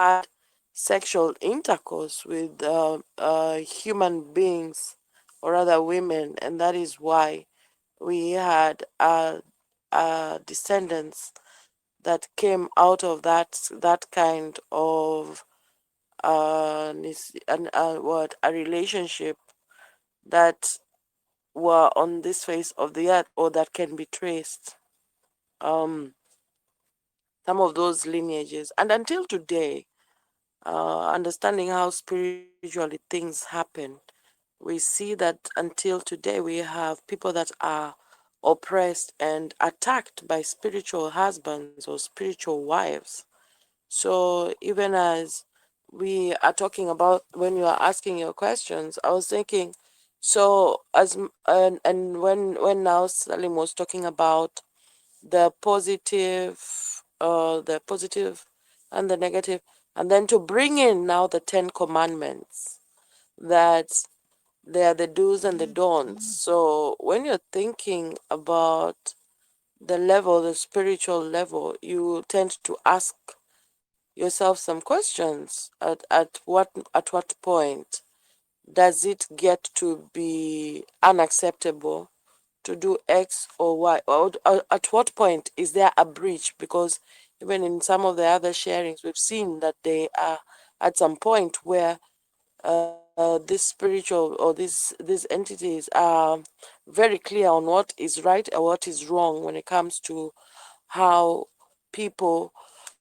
had sexual intercourse with human beings, or rather women, and that is why we had descendants that came out of that kind of a relationship that were on this face of the earth, or that can be traced. Um, some of those lineages, and until today, understanding how spiritually things happen, we see that until today we have people that are oppressed and attacked by spiritual husbands or spiritual wives. So even as we are talking about, when you are asking your questions, I was thinking, so and when now Salim was talking about the positive and the negative, and then to bring in now the Ten Commandments, that they are the do's and the don'ts. So when you're thinking about the level, the spiritual level, you tend to ask yourself some questions. At what point does it get to be unacceptable to do X or Y? Or at what point is there a breach? Because even in some of the other sharings, we've seen that they are at some point where this spiritual or these entities are very clear on what is right or what is wrong when it comes to how people,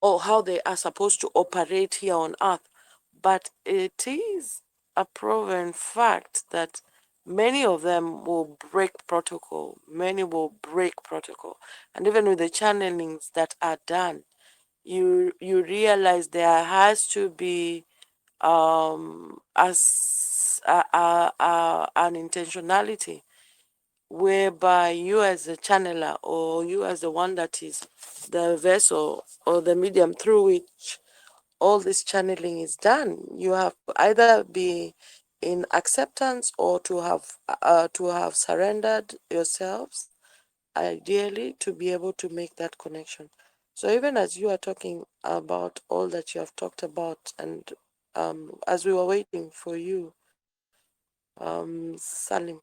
or how they are supposed to operate here on earth. But it is a proven fact that many of them will break protocol. Many will break protocol. And even with the channelings that are done, you realize there has to be an intentionality, whereby you as a channeler, or you as the one that is the vessel or the medium through which all this channeling is done, you have to either be in acceptance, or to have surrendered yourselves, ideally, to be able to make that connection. So even as you are talking about all that you have talked about, and as we were waiting for you, Salim,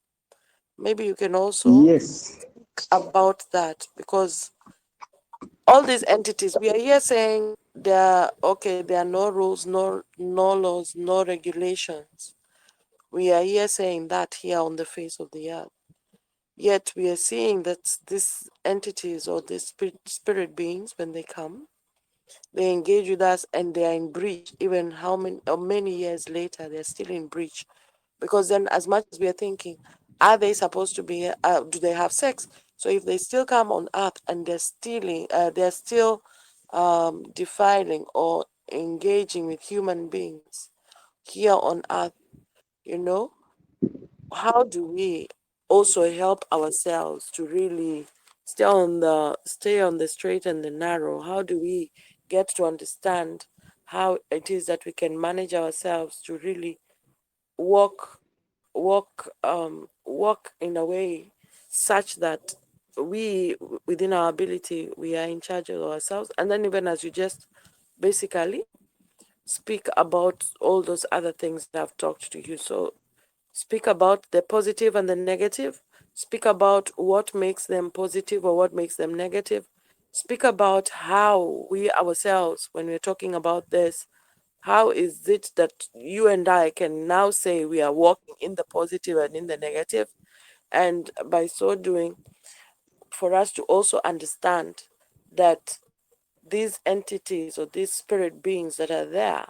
maybe you can also Yes, about that, because all these entities, we are here saying there are okay, there are no rules, no laws, no regulations. We are here saying that here on the face of the earth. Yet we are seeing that these entities, or these spirit beings, when they come, they engage with us and they are in breach. Even how many years later, they're still in breach. Because then, as much as we are thinking, are they supposed to be, do they have sex? So if they still come on earth and they're stealing, they're still defiling or engaging with human beings here on earth, you know, how do we also help ourselves to really stay on the straight and the narrow? How do we get to understand how it is that we can manage ourselves to really walk in a way such that we, within our ability, we are in charge of ourselves? And then, even as you just basically speak about all those other things that I've talked to you. So speak about the positive and the negative. Speak about what makes them positive or what makes them negative. Speak about how we ourselves, when we're talking about this, how is it that you and I can now say we are walking in the positive and in the negative? And by so doing, for us to also understand that these entities or these spirit beings that are there,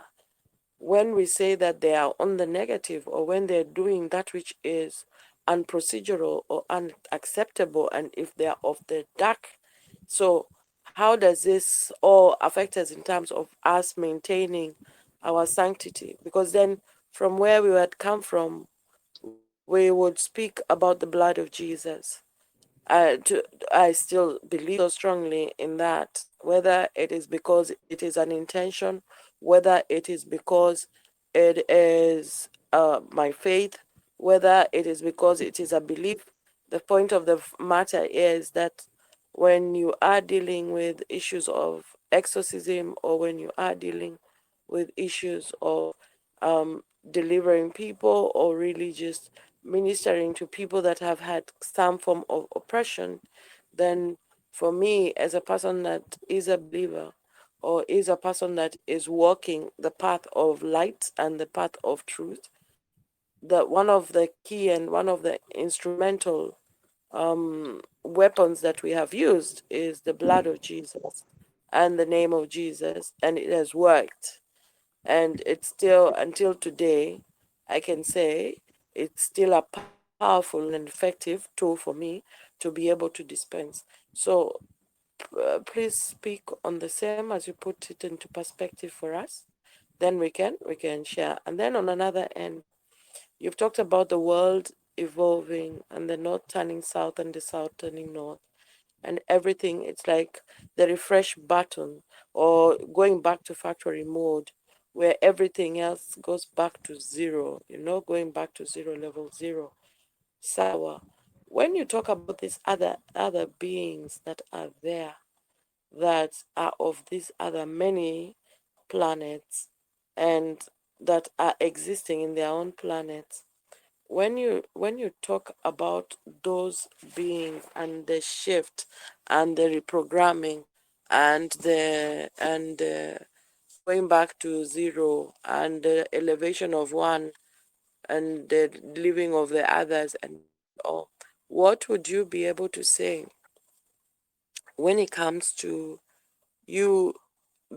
when we say that they are on the negative, or when they're doing that which is unprocedural or unacceptable, and if they are of the dark, so how does this all affect us in terms of us maintaining our sanctity? Because then, from where we had come from, we would speak about the blood of Jesus. I still believe so strongly in that, whether it is because it is an intention, whether it is because it is my faith, whether it is because it is a belief. The point of the matter is that when you are dealing with issues of exorcism, or when you are dealing with issues of delivering people, or really just ministering to people that have had some form of oppression, then for me, as a person that is a believer, or is a person that is walking the path of light and the path of truth, that one of the key and one of the instrumental weapons that we have used is the blood of Jesus and the name of Jesus, and it has worked. And it's still, until today, I can say it's still a powerful and effective tool for me to be able to dispense. So please speak on the same as you put it into perspective for us. Then we can share. And then on another end, you've talked about the world evolving and the north turning south and the south turning north and everything. It's like the refresh button, or going back to factory mode, where everything else goes back to zero, going back to zero, level zero. Sawa. When you talk about these other beings that are there, that are of these other many planets, and that are existing in their own planets, when you talk about those beings and the shift and the reprogramming and the going back to zero and the elevation of one and the living of the others and all, what would you be able to say when it comes to you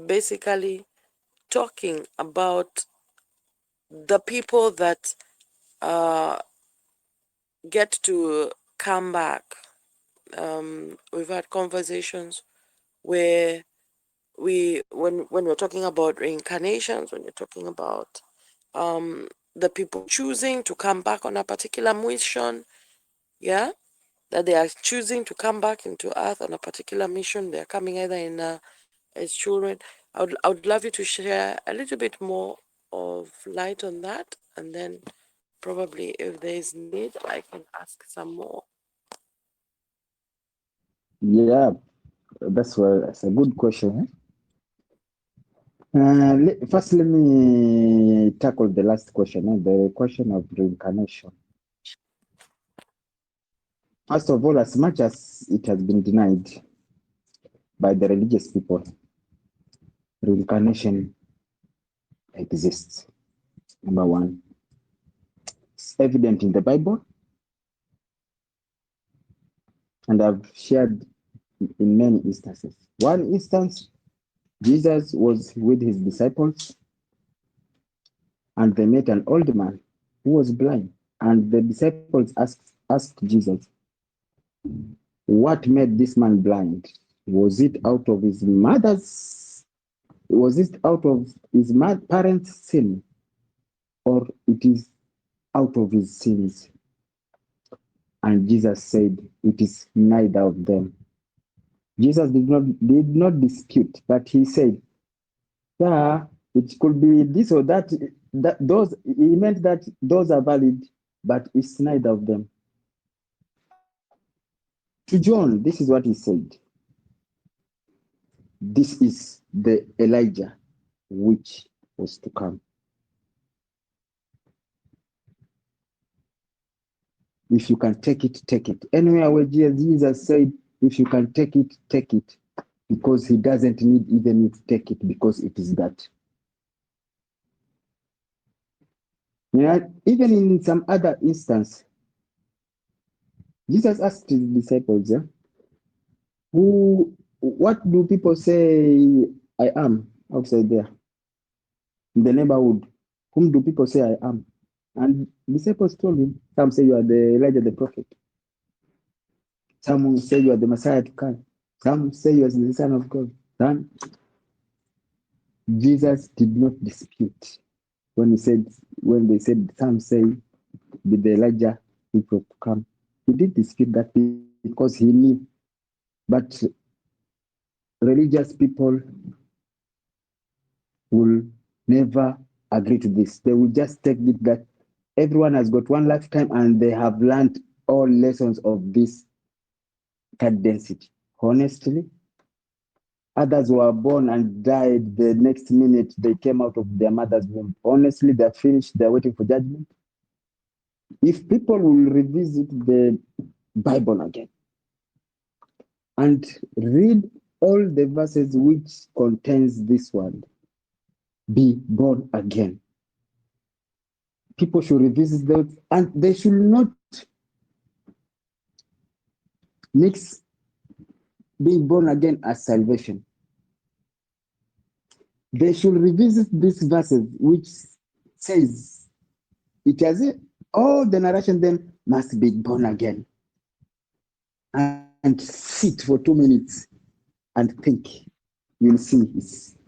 basically talking about the people that uh, get to come back? We've had conversations where when we're talking about reincarnations, when you're talking about the people choosing to come back on a particular mission, yeah, that they are choosing to come back into Earth on a particular mission. They're coming either in as children. I would love you to share a little bit more of light on that, and then probably if there is need, I can ask some more. Yeah, that's a good question. First, let me tackle the last question, the question of reincarnation. First of all, as much as it has been denied by the religious people, reincarnation exists. Number one, it's evident in the Bible, and I've shared in many instances. One instance, Jesus was with his disciples, and they met an old man who was blind. And the disciples asked Jesus, what made this man blind? Was it out of his mother's? Was it out of his parents' sin, or it is out of his sins? And Jesus said, it is neither of them. Jesus did not dispute, but he said, yeah, it could be this or that. That those he meant that those are valid, but it's neither of them. To John, this is what he said. This is the Elijah which was to come. If you can take it, take it. Anywhere where Jesus said, if you can take it, take it. Because he doesn't need even you to take it, because it is that. Yeah, even in some other instance, Jesus asked his disciples, yeah, what do people say I am outside there? In the neighborhood, whom do people say I am? And disciples told him, some say you are the Elijah the prophet. Some say you are the Messiah to come. Some say you are the Son of God. Some, Jesus did not dispute when they said some say be the Elijah which was to come. He did dispute that because he knew. But religious people will never agree to this. They will just take it that everyone has got one lifetime and they have learned all lessons of this third density. Honestly, Others were born and died the next minute they came out of their mother's womb. Honestly, they're finished, they're waiting for judgment. If people will revisit the Bible again and read all the verses which contains this word, be born again. People should revisit those, and they should not mix being born again as salvation. They should revisit these verses which says it has it, all the narration then must be born again. And sit for 2 minutes and think. You'll see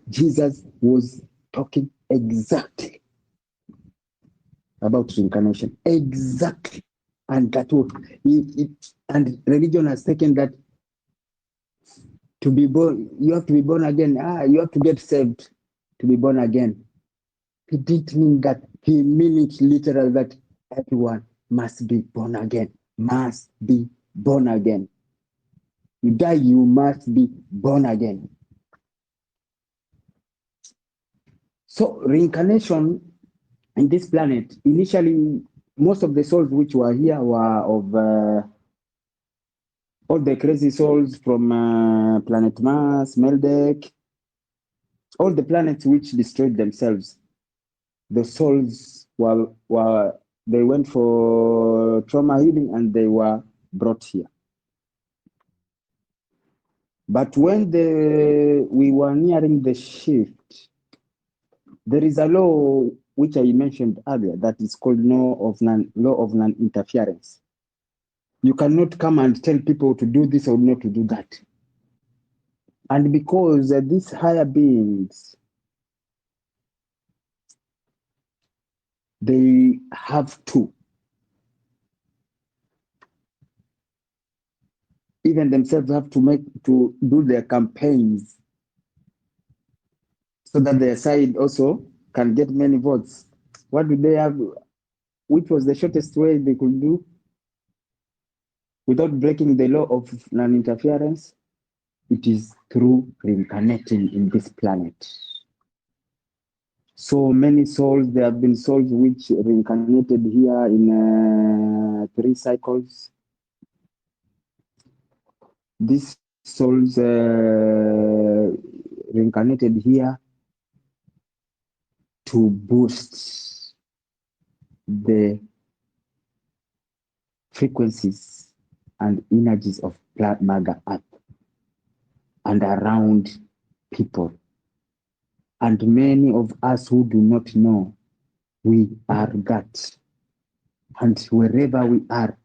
Jesus was talking exactly about reincarnation. Exactly. And that was and religion has taken that to be born, you have to be born again. You have to get saved to be born again. He didn't mean that. He meant it literal that everyone must be born again. Must be born again. You die, you must be born again. So reincarnation in this planet, initially, most of the souls which were here were of all the crazy souls from planet Mars, Meldeck, all the planets which destroyed themselves. The souls were they went for trauma healing and they were brought here. But when we were nearing the shift, there is a law which I mentioned earlier that is called law of non-interference. You cannot come and tell people to do this or not to do that. And because these higher beings, they have to, even themselves have to do their campaigns so that their side also can get many votes. What do they have? Which was the shortest way they could do without breaking the law of non-interference? It is through reincarnating in this planet. So many souls, there have been souls which reincarnated here in 3 cycles. These souls reincarnated here to boost the frequencies and energies of Mother Earth and around people. And many of us who do not know, we are that. And wherever we are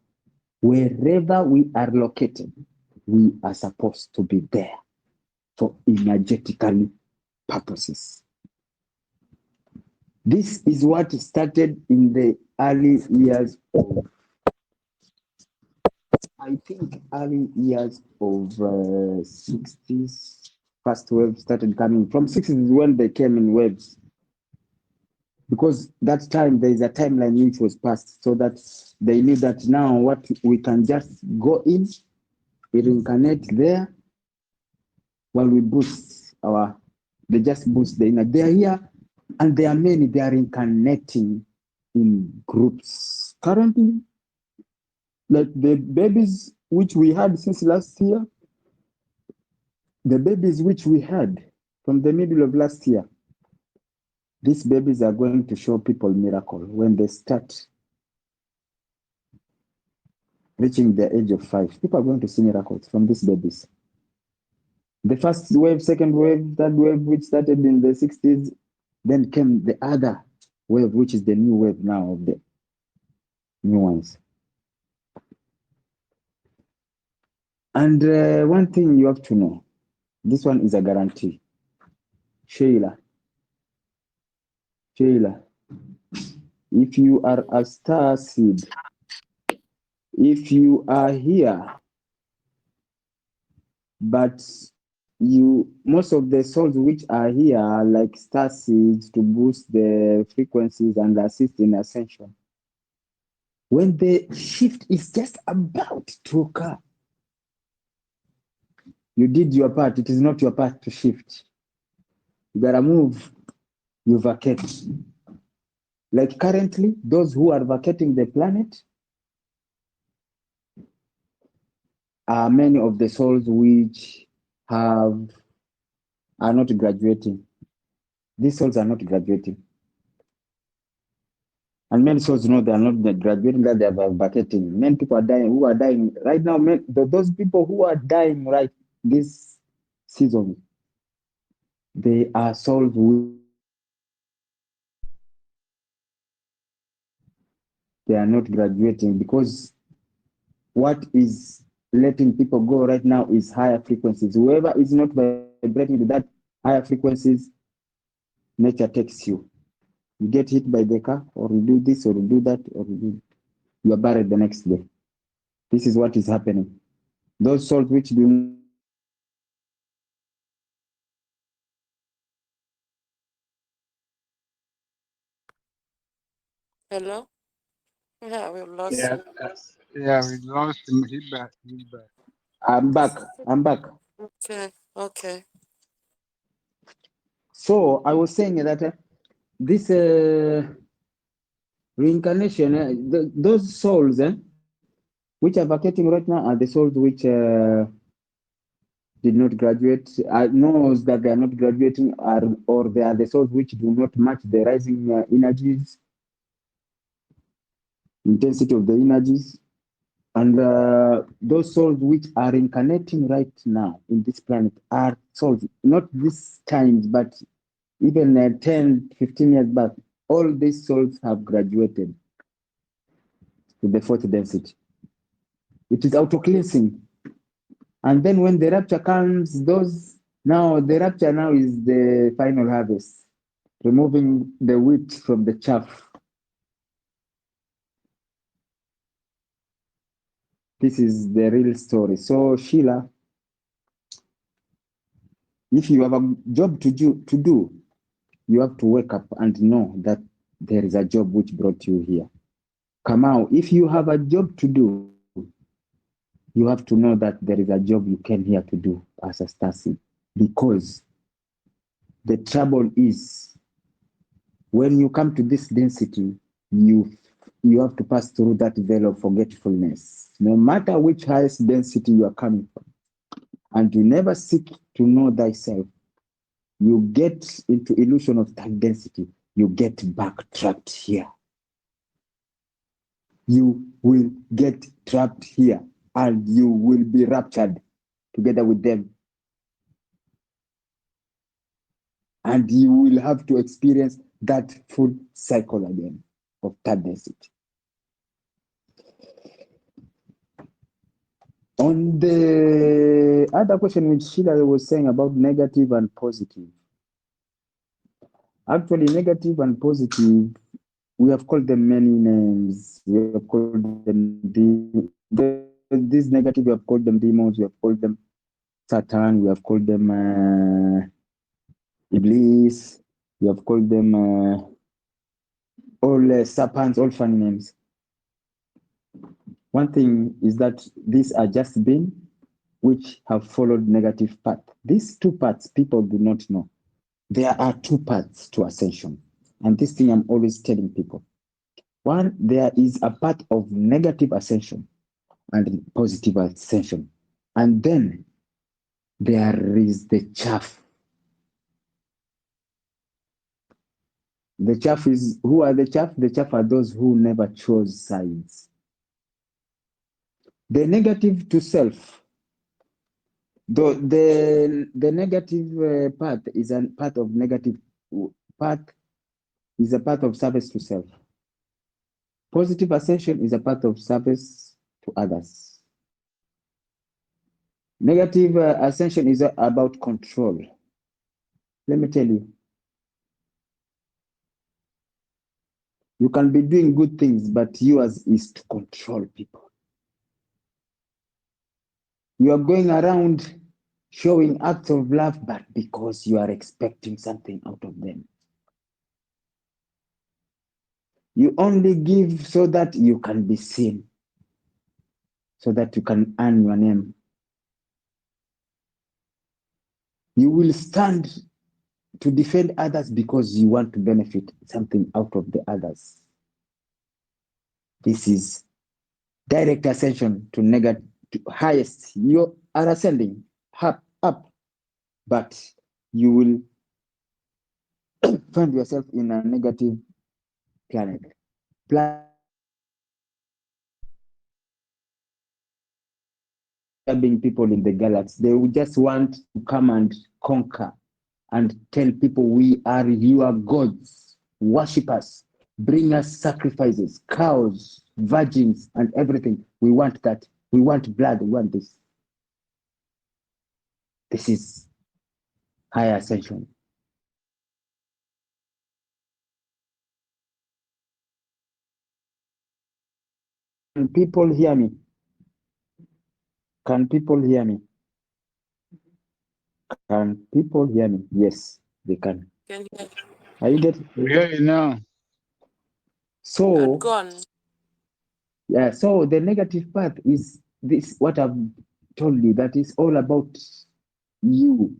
located, we are supposed to be there for energetical purposes. This is what started in the early years of, I think, early years of 60s. First wave started coming. From 60s is when they came in waves. Because that time there is a timeline which was passed, so that they knew that now what we can just go in, we reincarnate there, while we boost they just boost the inner. They are here, and there are many, they are reincarnating in groups. Currently, like the babies which we had since last year, the babies which we had from the middle of last year, these babies are going to show people miracle when they start reaching the age of 5. People are going to see miracles from these babies. The first wave, second wave, third wave, which started in the 60s, then came the other wave, which is the new wave now of the new ones. And one thing you have to know, this one is a guarantee. Sheila, if you are a star seed, if you are here, but most of the souls which are here are like star seeds to boost the frequencies and assist in ascension. When the shift is just about to occur, You did your part. It is not your part to shift. You gotta move. You vacate. Like currently, those who are vacating the planet are many of the souls which have are not graduating. These souls are not graduating. And many souls know they are not graduating, that they are vacating. Many people are dying, who are dying right now. Those people who are dying right this season, they are souls they are not graduating, because what is letting people go right now is higher frequencies. Whoever is not vibrating to that higher frequencies, nature takes you. You get hit by the car, or you do this, or you do that, or you are buried the next day. This is what is happening. Those souls which do Hello? Yeah, we lost Yeah, you. yeah, we lost him. He back. He's back. I'm back. I'm back. Okay, okay. So I was saying that this reincarnation, those souls which are vacating right now are the souls which did not graduate, knows that they are not graduating, or they are the souls which do not match the rising energies, intensity of the energies. And those souls which are incarnating right now in this planet are souls, not this times, but even 10, 15 years back. All these souls have graduated to the fourth density. It is auto cleansing. And then when the rapture comes, the rapture now is the final harvest, removing the wheat from the chaff. This is the real story. So Sheila, if you have a job to do, you have to wake up and know that there is a job which brought you here. Kamau, if you have a job to do, you have to know that there is a job you came here to do as a Stasi. Because the trouble is, when you come to this density, you you have to pass through that veil of forgetfulness, no matter which highest density you are coming from, and you never seek to know thyself. You get into illusion of that density. You get back trapped here. You will get trapped here, and you will be raptured together with them. And you will have to experience that full cycle again of that density. On the other question which Sheila was saying about negative and positive, actually, negative and positive, we have called them many names. We have called them these negative, we have called them demons, we have called them Satan, we have called them Iblis, we have called them all serpents, all funny names. One thing is that these are just beings which have followed negative path. These two paths people do not know. There are two paths to ascension. And this thing I'm always telling people. One, there is a path of negative ascension and positive ascension. And then there is the chaff. The chaff is, who are the chaff? The chaff are those who never chose sides. The negative to self. The negative path is a path of negative path, is a path of service to self. Positive ascension is a path of service to others. Negative ascension is about control. Let me tell you, you can be doing good things, but yours is to control people. You are going around showing acts of love, but because you are expecting something out of them. You only give so that you can be seen, so that you can earn your name. You will stand to defend others because you want to benefit something out of the others. This is direct ascension to negative, to highest. You are ascending up, but you will find yourself in a negative planet. Being people in the galaxy, they will just want to come and conquer and tell people we are your gods, worship us, bring us sacrifices, cows, virgins, and everything. We want that. We want blood. We want this. This is higher ascension. Can people hear me? Can people hear me? Can people hear me? Yes, they can. Can hear Are you getting? We hear you now. you. So, Gone. yeah, so the negative path is this, what I've told you, that is all about you.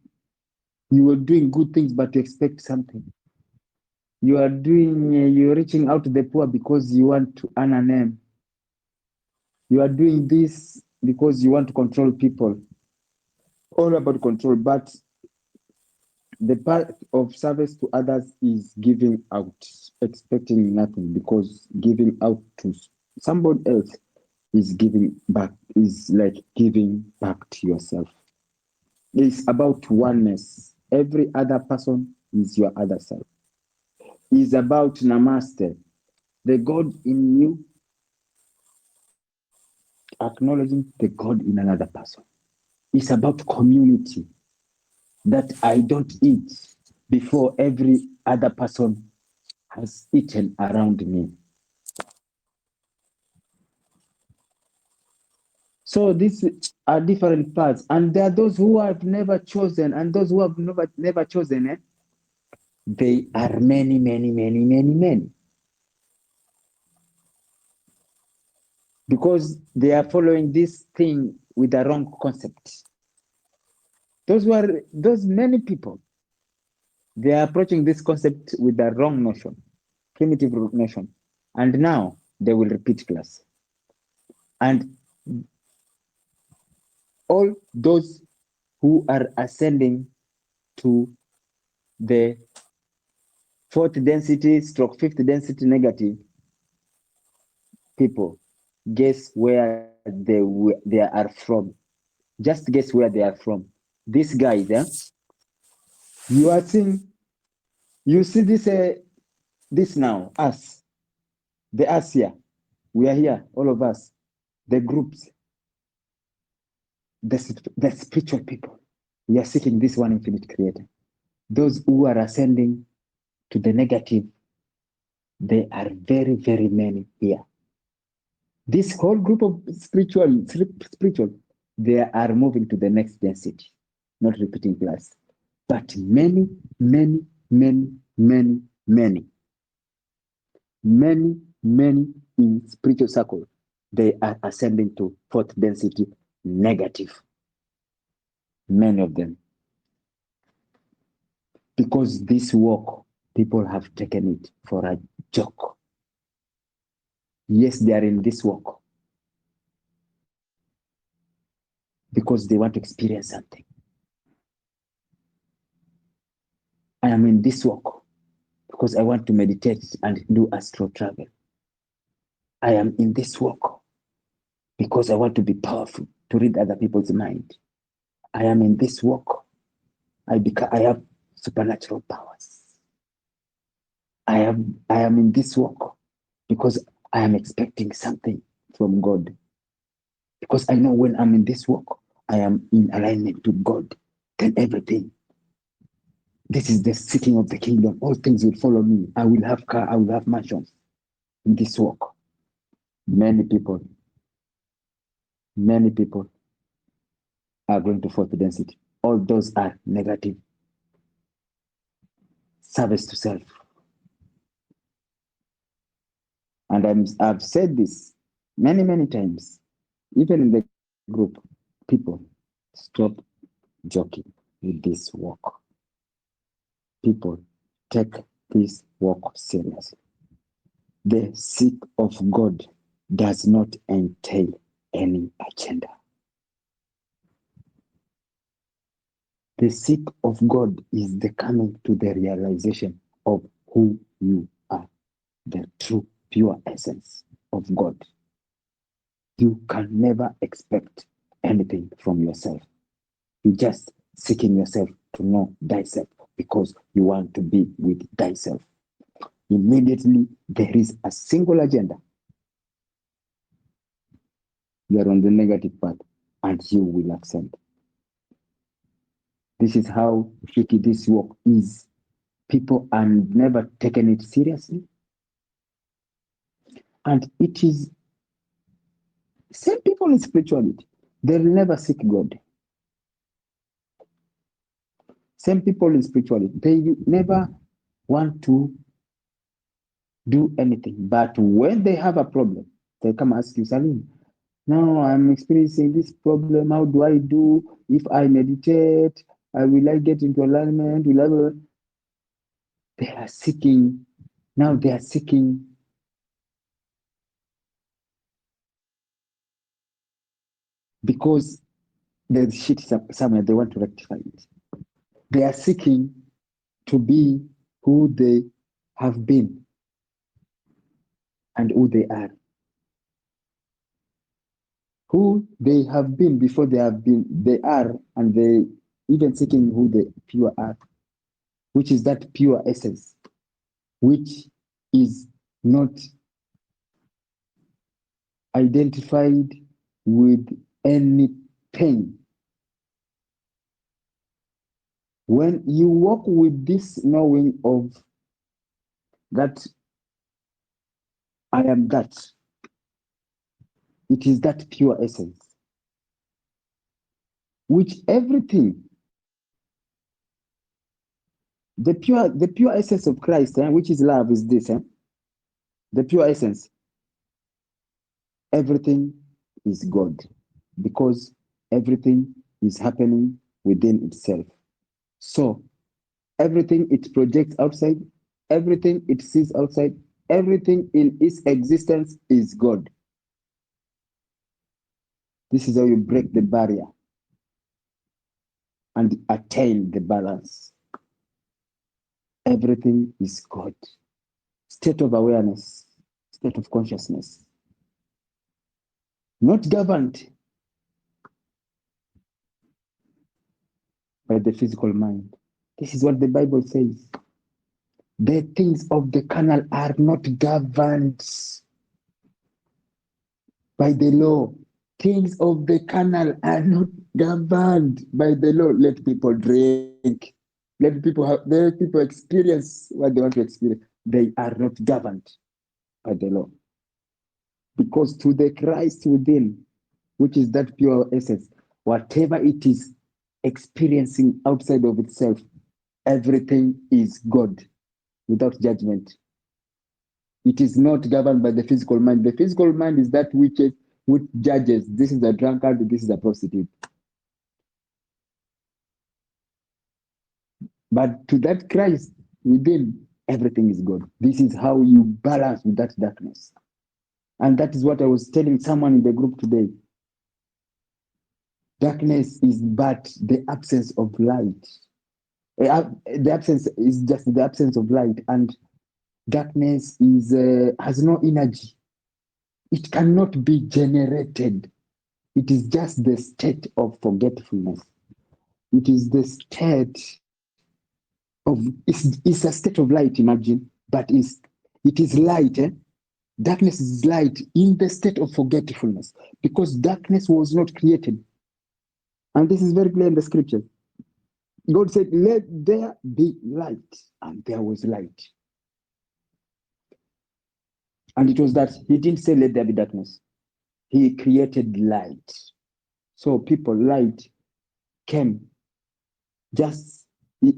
You are doing good things, but you expect something. You are doing, you're reaching out to the poor because you want to earn a name. You are doing this because you want to control people. All about control, but the part of service to others is giving out, expecting nothing, because giving out to somebody else is giving back, is like giving back to yourself. It's about oneness. Every other person is your other self. It's about namaste. The God in you, acknowledging the God in another person. It's about community, that I don't eat before every other person has eaten around me. So these are different paths, and there are those who have never chosen, and those who have never chosen. They are many, many, many, many, many, because they are following this thing with the wrong concept. Those many people. They are approaching this concept with the wrong notion, primitive notion, and now they will repeat class. And all those who are ascending to the fourth density stroke fifth density negative people, guess where they are from. Just guess where they are from. These guys, you are seeing, you see this now, us, the us here. We are here, all of us, the groups, the spiritual people. We are seeking this one infinite creator. Those who are ascending to the negative, they are very, very many here. This whole group of spiritual, they are moving to the next density, not repeating class. But many, many, many, many, many, many, many in spiritual circle, they are ascending to fourth density negative. Many of them. Because this walk, people have taken it for a joke. Yes, they are in this walk because they want to experience something. I am in this walk because I want to meditate and do astral travel. I am in this walk because I want to be powerful, to read other people's mind. I am in this walk. I have supernatural powers. I am in this walk because I am expecting something from God. Because I know when I'm in this walk, I am in alignment to God. Then everything. This is the seeking of the kingdom. All things will follow me. I will have car. I will have mansions in this walk. Many people are going to fourth density. All those are negative. Service to self. And I've said this many, many times, even in the group, people, stop joking. with this walk. People, take this walk seriously. The seek of God does not entail any agenda. The seek of God is the coming to the realization of who you are, the true, pure essence of God. You can never expect anything from yourself. You're just seeking yourself to know thyself because you want to be with thyself. Immediately, there is a single agenda. You are on the negative path and you will ascend. This is how tricky this walk is. People are never taken it seriously. And it is same people in spirituality. They'll never seek God. Same people in spirituality. They never want to do anything. But when they have a problem, they come ask you, Salim, now I'm experiencing this problem. How do I do? If I meditate, will I get into alignment? They are seeking. Now they are seeking because there's shit somewhere. They want to rectify it. They are seeking to be who they have been and who they are. Who they have been before they are, and they even seeking who they pure are, which is that pure essence, which is not identified with any pain. When you walk with this knowing of that I am that, it is that pure essence, which everything, the pure essence of Christ, which is love, is this, the pure essence. Everything is God, because everything is happening within itself. So everything it projects outside, everything it sees outside, everything in its existence is God. This is how you break the barrier and attain the balance. Everything is God. State of awareness, state of consciousness. Not governed by the physical mind. This is what the Bible says. The things of the carnal are not governed by the law. Things of the carnal are not governed by the law. Let people drink. Let people experience what they want to experience. They are not governed by the law. Because to the Christ within, which is that pure essence, whatever it is experiencing outside of itself, everything is God without judgment. It is not governed by the physical mind. The physical mind is that which judges. This is a drunkard, this is a prostitute. But to that Christ within, everything is God. This is how you balance with that darkness. And that is what I was telling someone in the group today. Darkness is but the absence of light. The absence is just the absence of light, and darkness has no energy. It cannot be generated. It is just the state of forgetfulness. It is the state of, it's a state of light, imagine, but it is light. Darkness is light in the state of forgetfulness, because darkness was not created. And this is very clear in the scripture. God said, let there be light, and there was light. And it was that he didn't say, let there be darkness. He created light. So people, light came. Just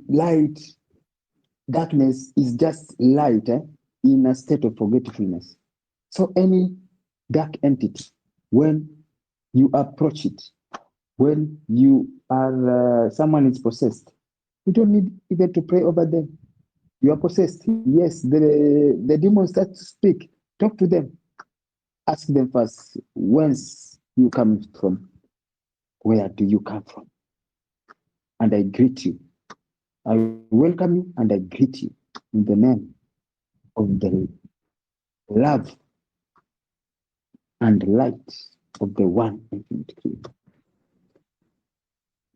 light, darkness is just light in a state of forgetfulness. So any dark entity, when you approach it, When you are someone is possessed, you don't need even to pray over them. You are possessed. Yes, the demons start to speak. Talk to them. Ask them first, whence you come from? Where do you come from? And I greet you. I welcome you and I greet you in the name of the love and light of the one infinite creator.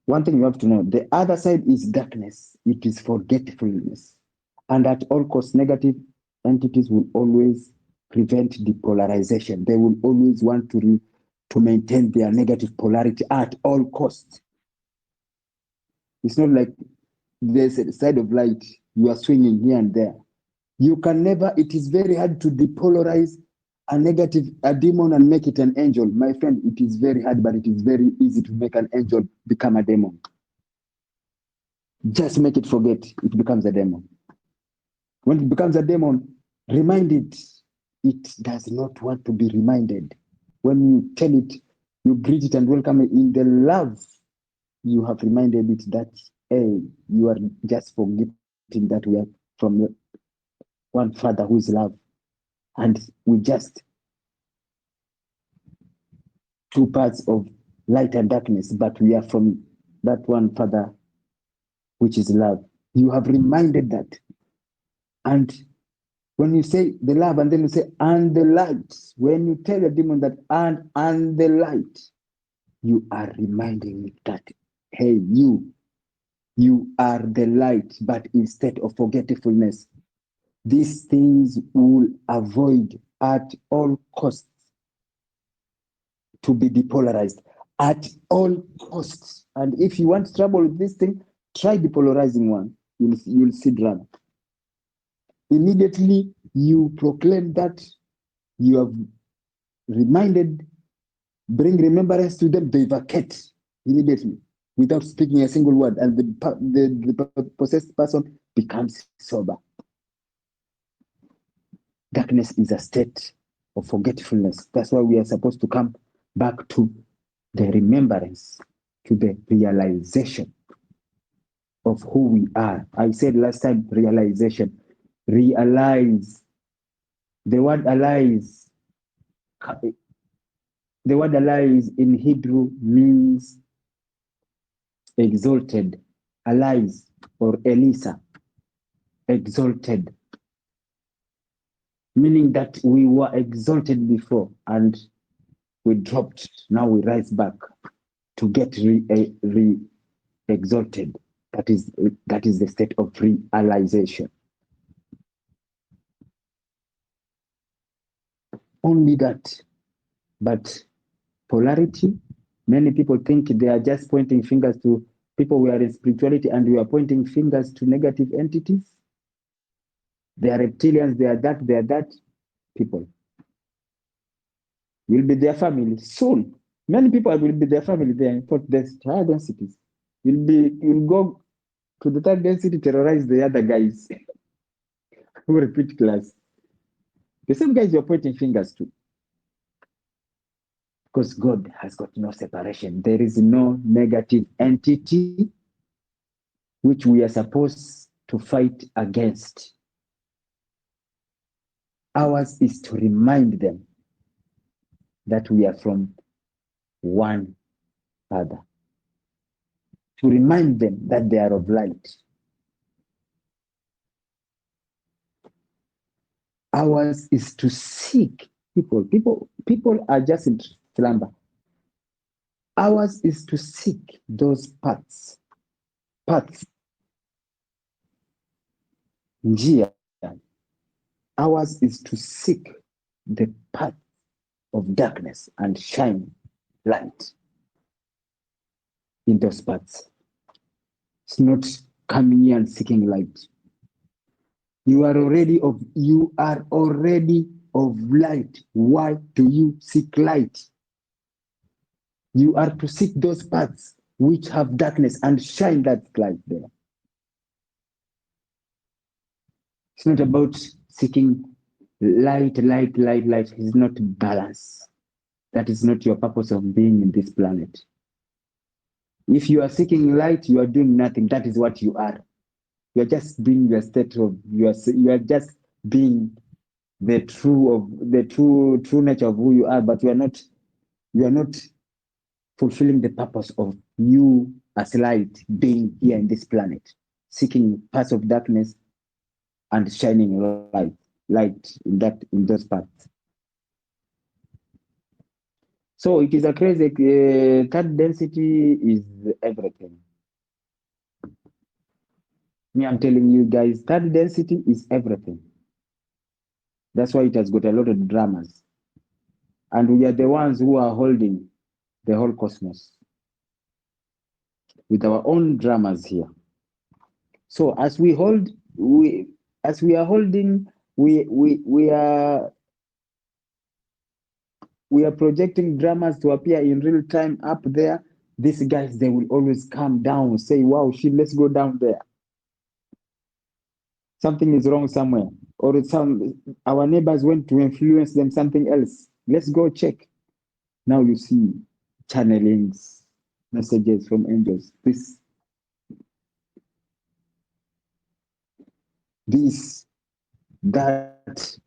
One thing you have to know, the other side is darkness. It is forgetfulness. And at all costs, negative entities will always prevent depolarization. They will always want to maintain their negative polarity at all costs. It's not like there's a side of light, you are swinging here and there. You can never, it is very hard to depolarize a demon and make it an angel. My friend, it is very hard, but it is very easy to make an angel become a demon. Just make it forget, it becomes a demon. When it becomes a demon, remind it. It does not want to be reminded. When you tell it, you greet it and welcome it in the love, you have reminded it that, hey, you are just forgetting that we are from one Father who is love. And we just two parts of light and darkness, but we are from that one Father which is love. You have reminded that. And when you say the love and then you say and the light, when you tell the demon that and the light, you are reminding it that, hey, you are the light, but instead of forgetfulness, these things will avoid at all costs to be depolarized at all costs. And if you want trouble with this thing, try depolarizing one. You'll see drama. Immediately you proclaim that you have reminded, bring remembrance to them, they vacate immediately without speaking a single word, and the possessed person becomes sober. Darkness is a state of forgetfulness. That's why we are supposed to come back to the remembrance, to the realization of who we are. I said last time, realization. Realize. The word alize, in Hebrew means exalted. Alize or Elisa, exalted. Meaning that we were exalted before and we dropped. Now we rise back to get exalted. That is the state of realization. Only that. But polarity, many people think they are just pointing fingers to people who are in spirituality, and we are pointing fingers to negative entities. They are reptilians, they are that people. Will be their family soon. Many people will be their family there in fourth higher densities. You'll go to the third density, terrorize the other guys who repeat class. The same guys you're pointing fingers to. Because God has got no separation. There is no negative entity which we are supposed to fight against. Ours is to remind them that we are from one Father. To remind them that they are of light. Ours is to seek people. People are just in slumber. Ours is to seek those paths. Njia. Ours is to seek the path of darkness and shine light in those paths. It's not coming here and seeking light. You are already of light. Why do you seek light? You are to seek those paths which have darkness and shine that light there. It's not about seeking light. It's not balance. That is not your purpose of being in this planet. If you are seeking light, you are doing nothing. That is what you are. You are just being your state of you are just being the true nature of who you are, but you are not fulfilling the purpose of you as light being here in this planet, seeking parts of darkness and shining light in those parts. So it is a crazy third density is everything. Me, I'm telling you guys, third density is everything. That's why it has got a lot of dramas. And we are the ones who are holding the whole cosmos with our own dramas here. So as we are holding, we are projecting dramas to appear in real time up there. These guys, they will always come down, say, wow, shit, let's go down there. Something is wrong somewhere. Or our neighbors went to influence them something else. Let's go check. Now you see channelings, messages from angels. This, that,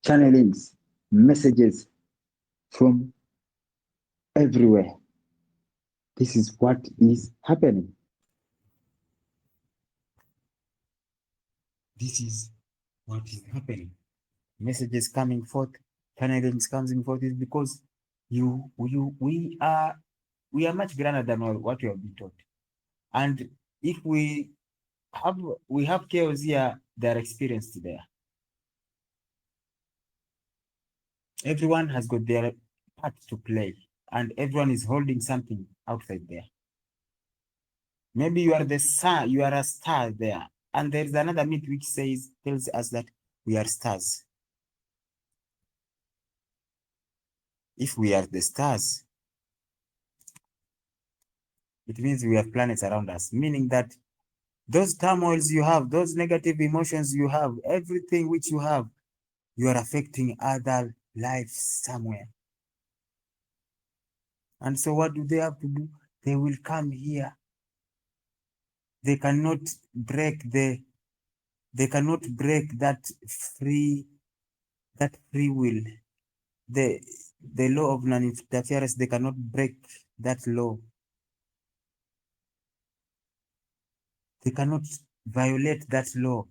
channelings, messages from everywhere. This is what is happening. This is what is happening. Messages coming forth, channelings coming forth is because we are much grander than what we have been taught. And if we have chaos here, they are experienced there. Everyone has got their part to play, and everyone is holding something outside there. Maybe you are the sun, you are a star there. And there's another myth which tells us that we are stars. If we are the stars, it means we have planets around us, meaning that those turmoils you have, those negative emotions you have, everything which you have, you are affecting other lives somewhere. And so what do they have to do? They will come here. They cannot break that free will. The law of non-interference, they cannot break that law. They cannot violate that law.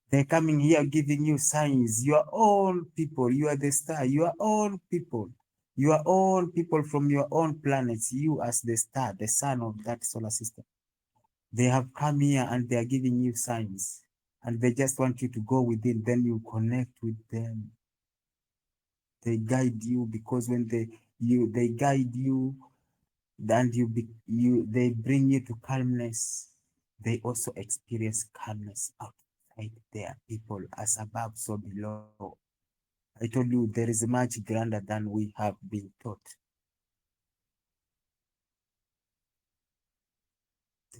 They're coming here giving you signs. You are all people. You are the star. You are all people. You are all people from your own planets. You as the star, the sun of that solar system. They have come here and they are giving you signs. And they just want you to go within. Then you connect with them. They guide you, because when they guide you and they bring you to calmness, they also experience calmness outside their people, as above so below. I told you there is much grander than we have been taught.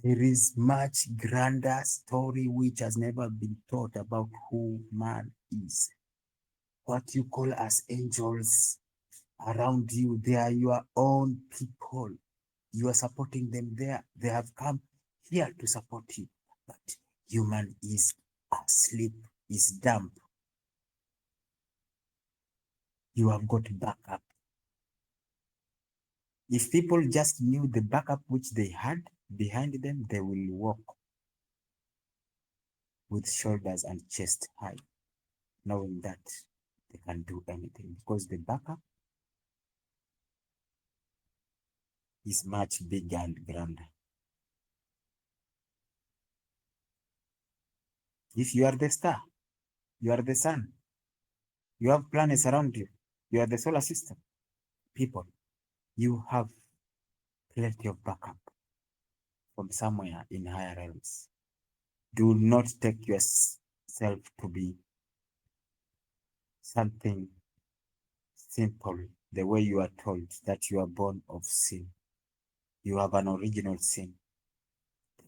There is much grander story which has never been taught about who man is. What you call as angels around you, they are your own people. You are supporting them there. They have come here to support you. But human is asleep, is dumb. You have got backup. If people just knew the backup which they had behind them, they will walk with shoulders and chest high, knowing that they can do anything, because the backup is much bigger and grander. If you are the star, you are the sun, you have planets around you, you are the solar system, people, you have plenty of backup from somewhere in higher realms. Do not take yourself to be something simple, the way you are told that you are born of sin. You have an original sin.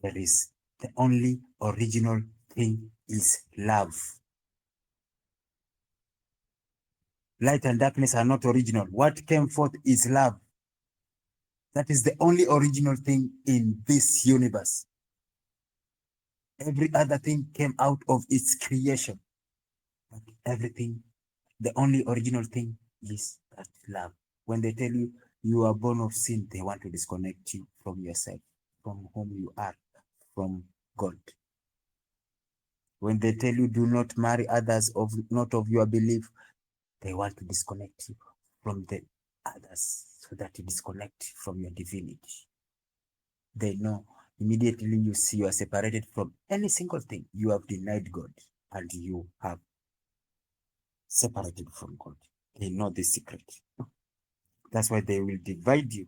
There is the only original thing is love. Light and darkness are not original. What came forth is love. That is the only original thing in this universe. Every other thing came out of its creation. But everything, the only original thing is that love. When they tell you you are born of sin, they want to disconnect you from yourself, from whom you are, from God. When they tell you do not marry others of not of your belief, they want to disconnect you from the others so that you disconnect from your divinity. They know immediately you see you are separated from any single thing. You have denied God and you have separated from God. They know the secret. That's why they will divide you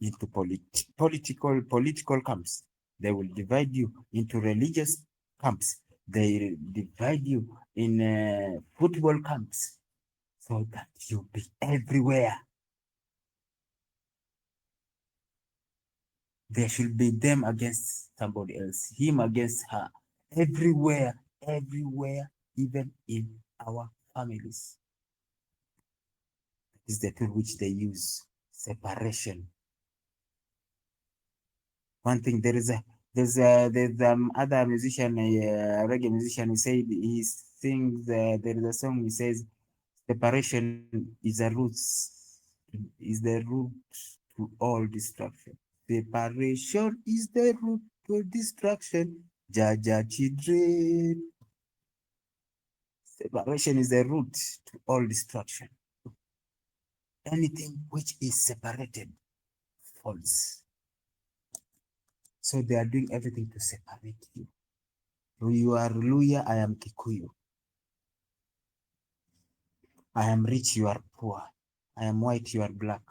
into political camps. They will divide you into religious camps. They divide you in football camps so that you be everywhere. There should be them against somebody else, him against her, everywhere, even in our families. This is the tool which they use, separation. One thing, there's other musician, a reggae musician, who said he sings, there is a song, he says, separation is the root to all destruction. Separation is the root to destruction. Jaja children. Separation is the root to all destruction. Anything which is separated falls. So they are doing everything to separate you. You are Luya, I am Kikuyu. I am rich, you are poor. I am white, you are black.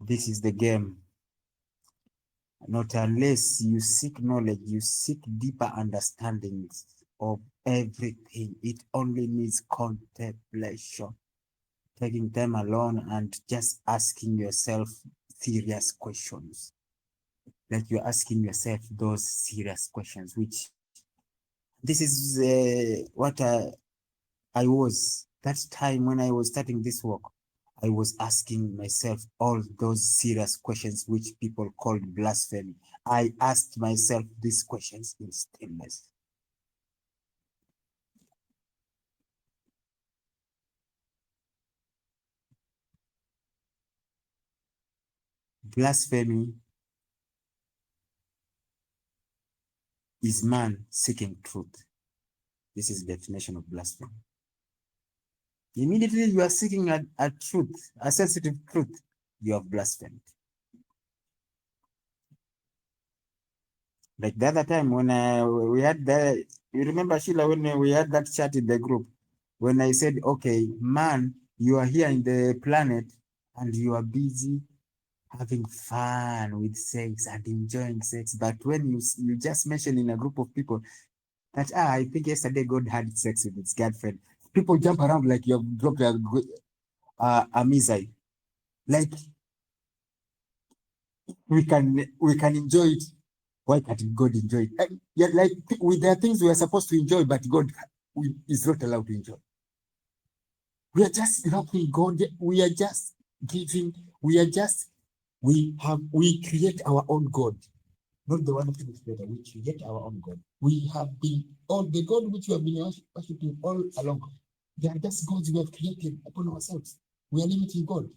This is the game. Not unless you seek knowledge, you seek deeper understandings of everything. It only needs contemplation. Taking time alone and just asking yourself serious questions. Like you're asking yourself those serious questions, which this is what I was, that time when I was starting this work, I was asking myself all those serious questions which people called blasphemy. I asked myself these questions in stillness. Blasphemy is man seeking truth. This is the definition of blasphemy. Immediately you are seeking a truth, a sensitive truth, you have blasphemed. Like the other time when we had you remember Sheila, when we had that chat in the group, when I said, okay, man, you are here in the planet and you are busy having fun with sex and enjoying sex. But when you just mentioned in a group of people that, I think yesterday God had sex with his girlfriend, people jump around like you have dropped a missile. Like, we can enjoy it. Why can't God enjoy it? Yeah, like there are things we are supposed to enjoy, but God is not allowed to enjoy. We are just loving God. We are just giving. We create our own God, not the one who is better. We create our own God. We have been all the God which we have been worshiping all along. They are just gods we have created upon ourselves. We are limiting God.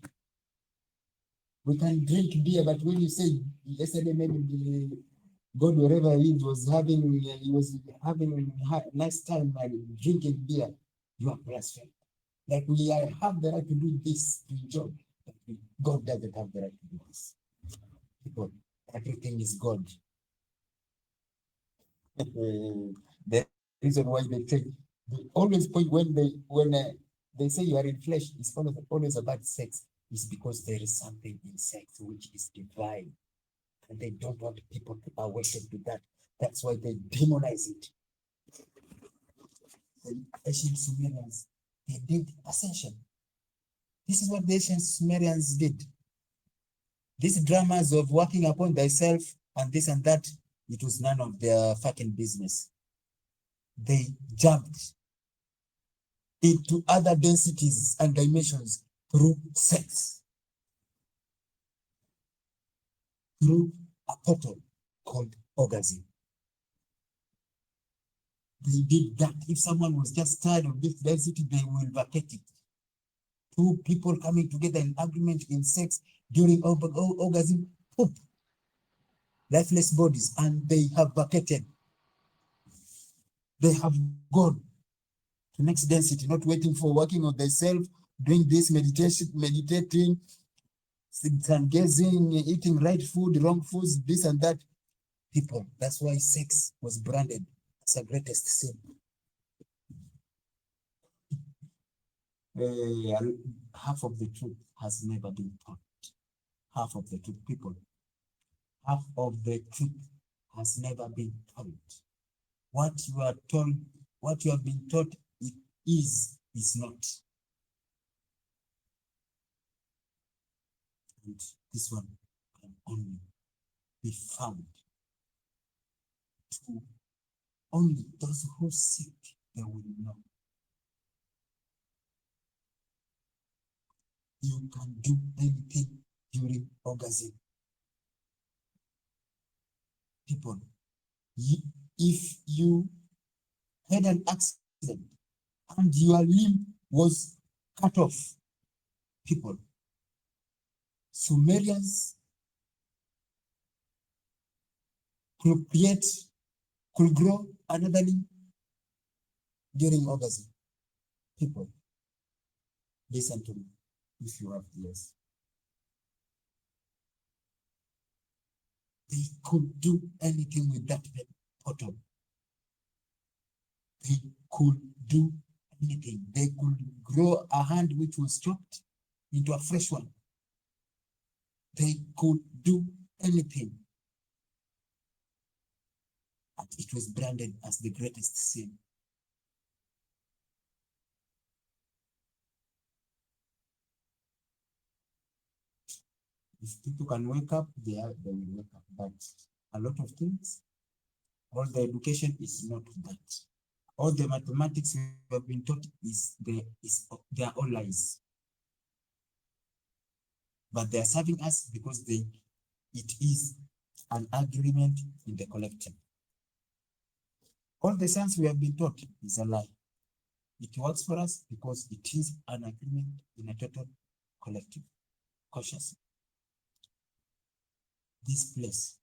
We can drink beer, but when you say yesterday maybe the God, wherever he was having a nice time drinking beer, you are blaspheming. Like we have the right to do this to enjoy, but God doesn't have the right to do this. People, everything is God. The reason why they always point when they say you are in flesh, it's always about sex, is because there is something in sex which is divine. And they don't want people to awaken to that. That's why they demonize it. The ancient Sumerians, they did ascension. This is what the ancient Sumerians did. These dramas of working upon thyself and this and that, it was none of their fucking business. They jumped into other densities and dimensions through sex, through a portal called orgasm. They did that. If someone was just tired of this density, they will vacate it. Two people coming together in agreement in sex during orgasm, poop, lifeless bodies, and they have vacated. They have gone to next density, not waiting for working on themselves, doing this meditation, meditating, gazing, eating right food, wrong foods, this and that. People, that's why sex was branded as the greatest sin. Half of the truth has never been taught. Half of the truth, people. Half of the truth has never been told. What you are told, what you have been taught, it is not. And this one can only be found to only those who seek, they will know. You can do anything during orgasm. People, if you had an accident and your limb was cut off, people, Sumerians could grow another limb during orgasm. People, listen to me if you have ears. They could do anything with that portal. They could do anything. They could grow a hand which was chopped into a fresh one. They could do anything. And it was branded as the greatest sin. If people can wake up, they will wake up. But a lot of things, all the education is not that. All the mathematics we have been taught they are all lies. But they are serving us because it is an agreement in the collective. All the science we have been taught is a lie. It works for us because it is an agreement in a total collective consciousness. This place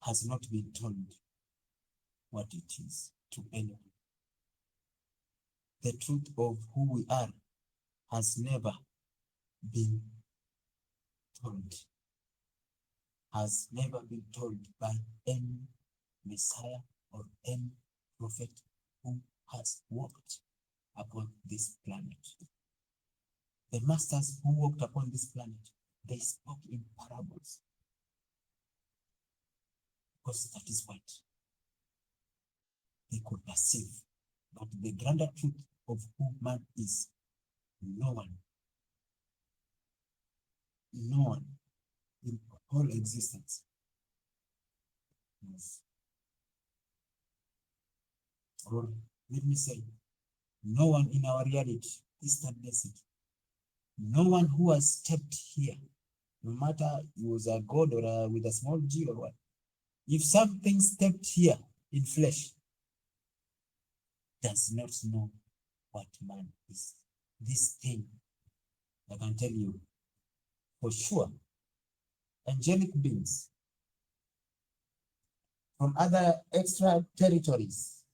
has not been told what it is to anyone. The truth of who we are has never been told, has never been told by any Messiah or any prophet who has walked upon this planet. The masters who walked upon this planet, they spoke in parables. Because that is what they could perceive. But the grander truth of who man is, no one in all existence knows. Or let me say, no one in our reality, Eastern density, no one who has stepped here, no matter he was a god or with a small g or what, if something stepped here in flesh, does not know what man is. This thing, I can tell you for sure, angelic beings from other extra territories,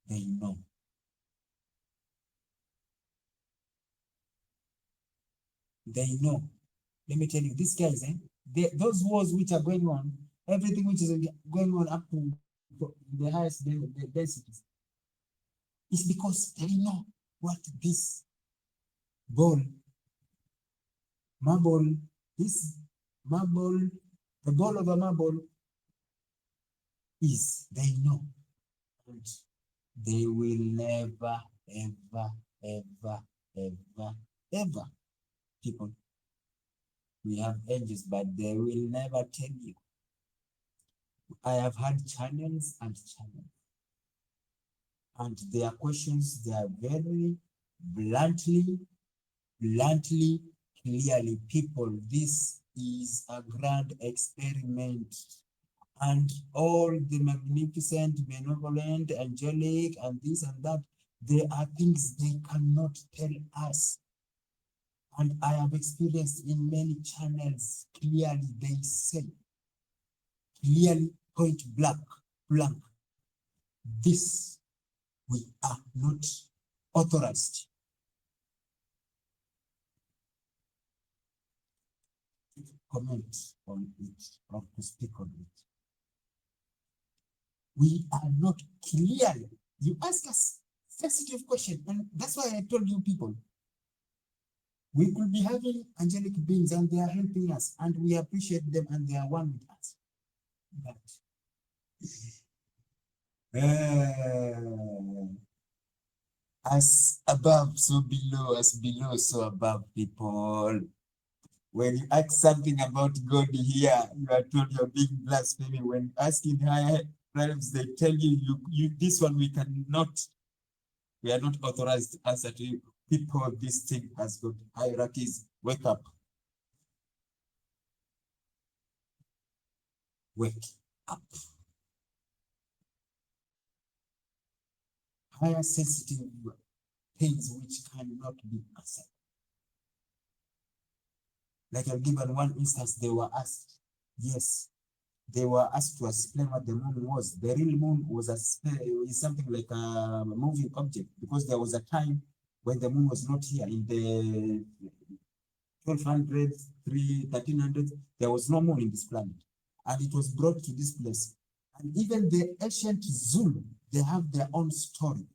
they know. They know. Let me tell you, these guys, those wars which are going on, everything which is going on up to the highest densities, is because they know what this ball, marble, this marble, the ball of a marble is. They know. And they will never, ever, ever, ever, ever, people, we have angels, but they will never tell you. I have had channels and channels. And their questions, they are very bluntly, clearly, people, this is a grand experiment. And all the magnificent, benevolent, angelic, and this and that, there are things they cannot tell us. And I have experienced in many channels, clearly they say, clearly point blank, this we are not authorized to comment on it or to speak on it. We are not clearly. You ask us sensitive question, and that's why I told you people, we could be having angelic beings and they are helping us, and we appreciate them and they are one with us. But as above, so below, as below, so above, people. When you ask something about God here, you are told you're being blasphemy. When asking higher realms, they tell you this one we are not authorized to answer to you. People, this thing has got hierarchies. Wake up. Wake up. Higher sensitive things which cannot be answered. Like I've given one instance, they were asked, yes, they were asked to explain what the moon was. The real moon was is something like a moving object, because there was a time when the moon was not here in the 1200s, 1300s, there was no moon in this planet. And it was brought to this place. And even the ancient Zulu, they have their own story,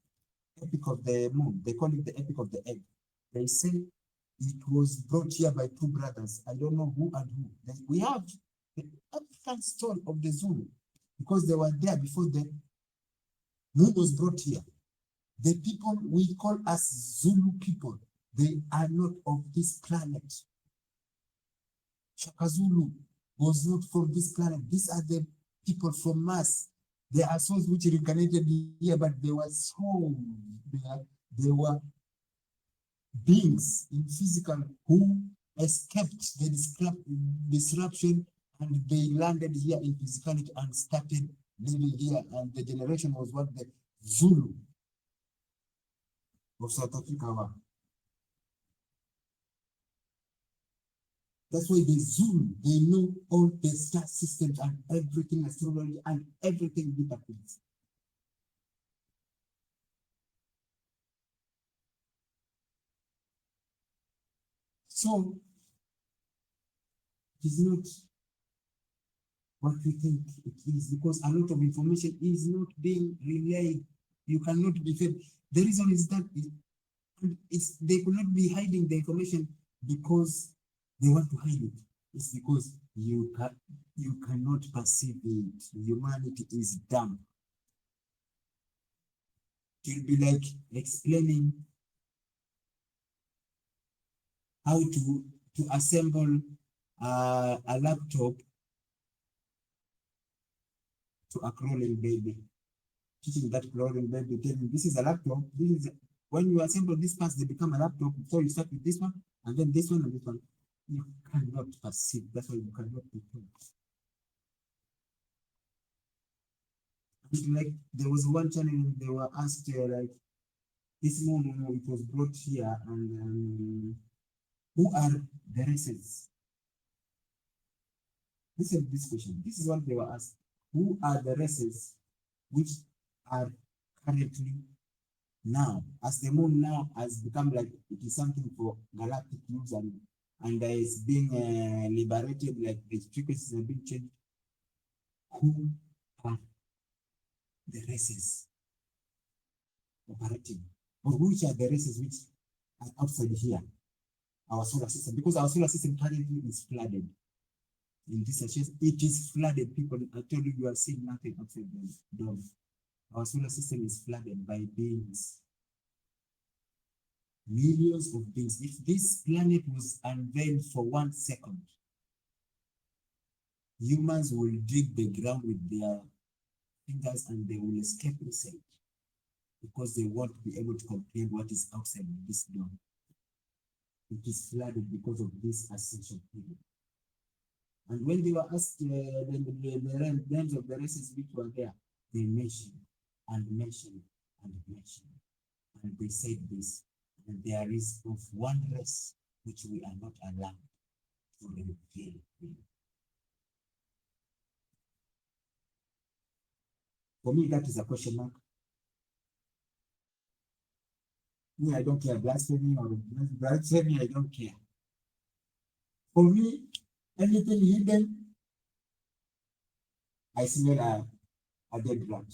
Epic of the Moon. They call it the Epic of the Egg. They say it was brought here by two brothers. I don't know who and who. We have the African story of the Zulu, because they were there before the moon was brought here. The people we call as Zulu people, they are not of this planet. Shaka Zulu was not from this planet. These are the people from Mars. They are souls which reincarnated here, but they were souls. They were beings in physical who escaped the disruption, and they landed here in physicality and started living here. And the generation was what the Zulu of South Africa were. That's why the Zulu, they know all the star systems and everything, astrology and everything with happens. So it is not what we think it is, because a lot of information is not being relayed. You cannot be fed. The reason is that they could not be hiding the information because they want to hide it. It's because you cannot perceive it. Humanity is dumb. It will be like explaining how to assemble a laptop to a crawling baby. Teaching that crawling baby, telling this is a laptop. This is when you assemble these parts, they become a laptop. So you start with this one, and then this one, and this one. You cannot perceive. That's why you cannot be told. Like there was one channel they were asked like this moon, it was brought here, and who are the races? Listen to this question. This is what they were asked. Who are the races which are currently now, as the moon now has become like it is something for galactic use, and is being liberated, like the frequencies have been changed? Who are the races operating, or which are the races which are outside here, our solar system? Because our solar system currently is flooded. In this case, it is flooded. People, I tell you, you are seeing nothing outside the dome. Our solar system is flooded by beings. Millions of beings. If this planet was unveiled for 1 second, Humans will dig the ground with their fingers and they will escape inside because they won't be able to comprehend what is outside this door. It is flooded because of this ascension period. And when they were asked the names of the races which were there, they mentioned and mentioned and mentioned. And they said this, and there is of one race which we are not allowed to reveal. For me, that is a question mark. Me, I don't care. Blasphemy or blasphemy, I don't care. For me, anything hidden, I smell a dead rat.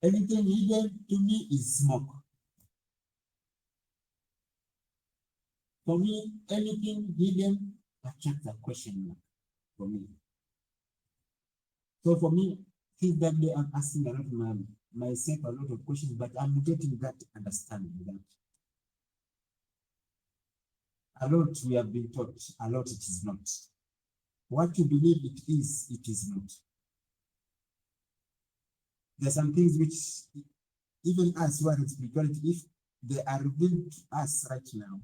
Anything hidden to me is smoke. For me, anything hidden attracts a question mark for me. So for me, since that day, I'm asking a lot of myself a lot of questions, but I'm getting that understanding that a lot we have been taught, a lot it is not. What you believe it is not. There are some things which even us who are in spirituality, if they are revealed to us right now,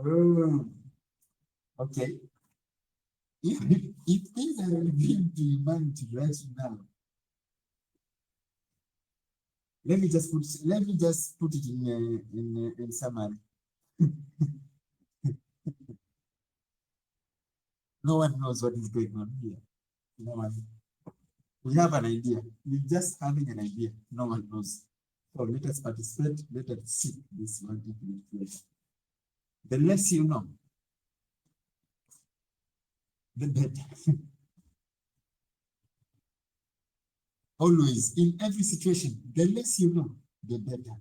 oh, okay. If things are revealed to humanity right now, let me just put it in summary. No one knows what is going on here. No one. We have an idea. We're just having an idea. No one knows. So let us participate. Let us see this one infinite place. The less you know, the better. Always, in every situation, the less you know, the better.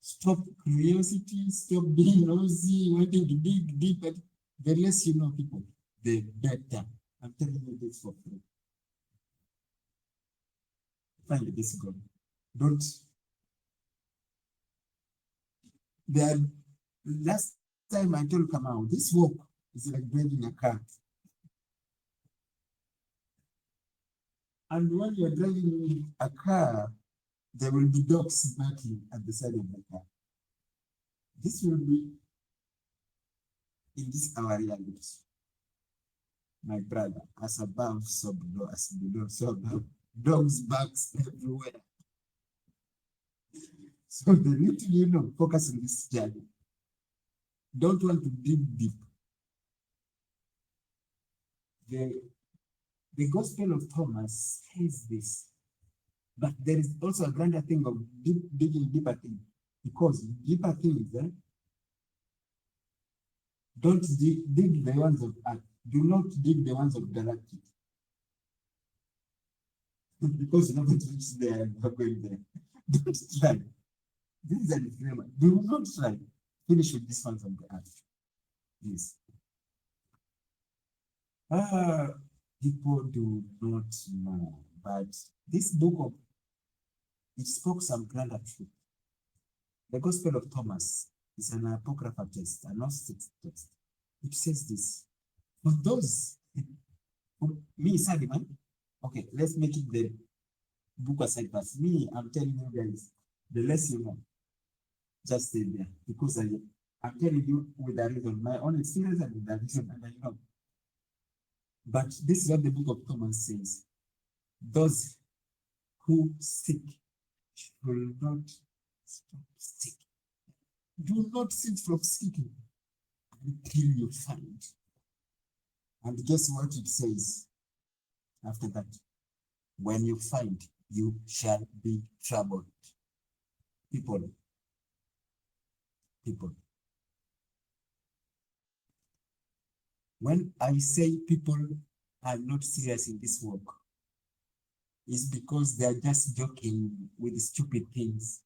Stop curiosity, stop being nosy, wanting to dig deeper. The less you know, people, the better. I'm telling you this for free. Find this God. Don't. The last time I told Kamau, this walk is like driving a car. And when you're driving a car, there will be dogs barking at the side of the car. This will be in this our reality. My brother, as above, so below, as below, so above. Dogs barks everywhere. So the little you know, focus on this journey. Don't want to dig deep. The Gospel of Thomas says this, but there is also a grander thing of digging deeper things, because deeper things, don't dig the ones of earth. Do not dig the ones of galactic. Because you're not going to reach there and you're going there. Don't try. This is a disclaimer. Do not try. Finish with this one from the earth. Yes. People do not know, but this book it spoke some grander truth. The Gospel of Thomas is an apocryphal text, a Gnostic text. It says this: for those, me, Sadiman, okay, let's make it the book aside first. Me, I'm telling you guys, the less you know, just stay there, because I'm telling you with a reason, my own experience and with a reason, and I know. But this is what the book of Thomas says: those who seek will not stop seeking. Do not cease from seeking until you find. And guess what it says after that? When you find, you shall be troubled. People. When I say people are not serious in this work, it's because they are just joking with stupid things.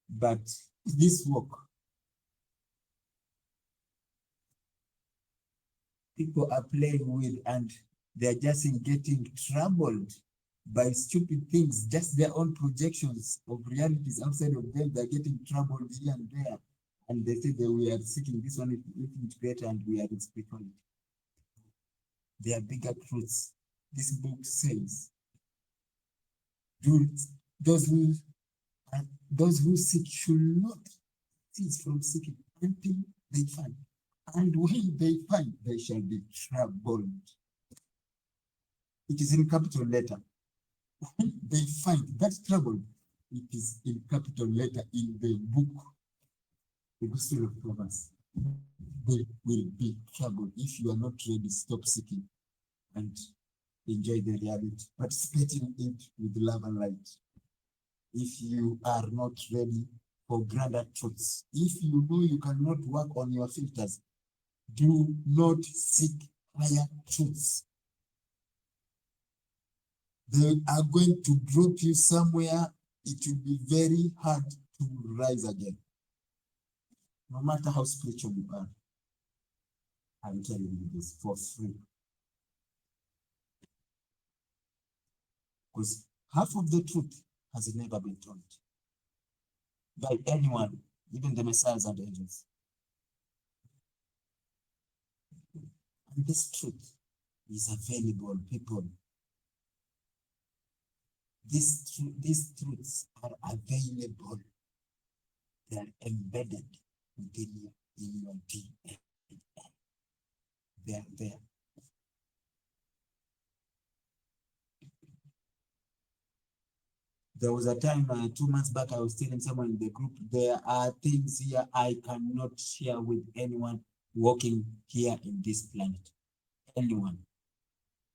But this work, people are playing with and they're just getting troubled by stupid things, just their own projections of realities outside of them. They're getting troubled here and there. And they say that we are seeking this one is greater and we are in spirituality. They are bigger truths. This book says, those who seek should not cease from seeking until they find. And when they find, they shall be troubled. It is in capital letter. When they find that trouble, it is in capital letter in the book, the Gospel of Proverbs. They will be troubled. If you are not ready, stop seeking and enjoy the reality. Participate in it with love and light. If you are not ready for grander truths, if you know you cannot work on your filters, do not seek higher truths. They are going to drop you somewhere. It will be very hard to rise again. No matter how spiritual you are, I'm telling you this for free. Because half of the truth has never been told by anyone, even the messiahs and angels. And this truth is available, people. These truths are available. They are embedded within you, in your DNA. They are there. There was a time 2 months back, I was telling someone in the group, there are things here I cannot share with anyone walking here in this planet. Anyone,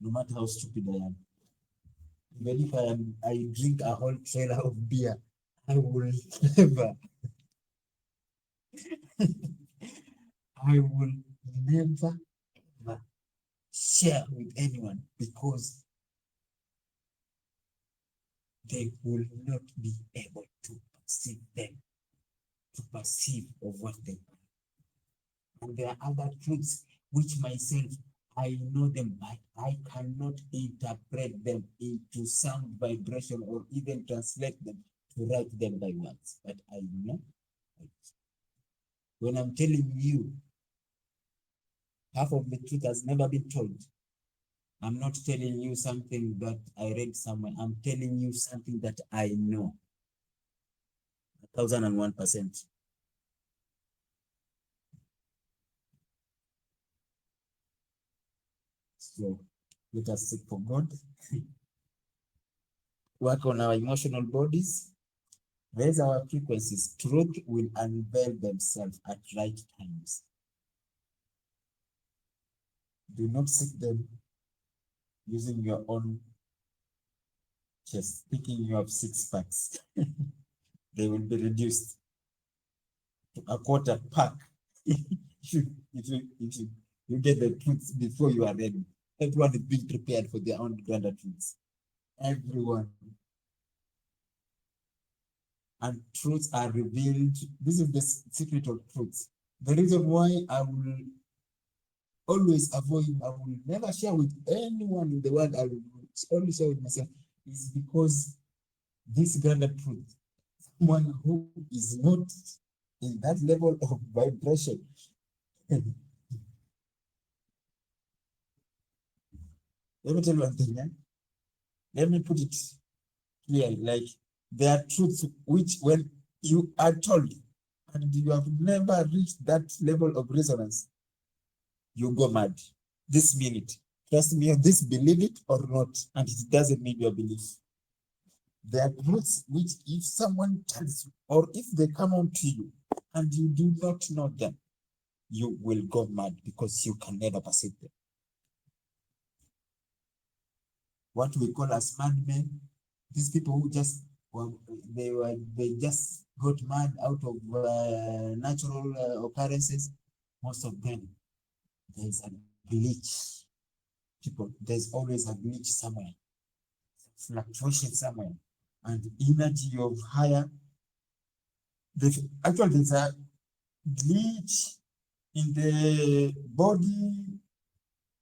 no matter how stupid I am. Even if I drink a whole trailer of beer, I will never, I will never ever share with anyone, because they will not be able to perceive of what they are. And there are other truths which myself, I know them, but I cannot interpret them into sound vibration or even translate them to write them by words. But I know. When I'm telling you, half of the truth has never been told. I'm not telling you something that I read somewhere. I'm telling you something that I know. 1001%. So let us seek for God. Work on our emotional bodies. Raise our frequencies. Truth will unveil themselves at right times. Do not seek them using your own chest, thinking you have 6 packs. They will be reduced to a quarter pack. if you get the truths before you are ready. Everyone is being prepared for their own grander truths. Everyone. And truths are revealed. This is the secret of truths. The reason why I will always avoid, I will never share with anyone in the world, I will only share with myself, is because this grander truth, someone who is not in that level of vibration, let me tell you one thing, let me put it clearly, like there are truths which when you are told and you have never reached that level of resonance, you go mad. This minute. Trust me, this believe it or not, and it doesn't mean your belief. There are truths which if someone tells you, or if they come on to you and you do not know them, you will go mad because you can never perceive them. What we call as madmen, these people who just, they just got mad out of natural occurrences, most of them, there's a glitch. People, there's always a glitch somewhere, fluctuation somewhere, and energy of higher. Actually, there's a glitch in the body,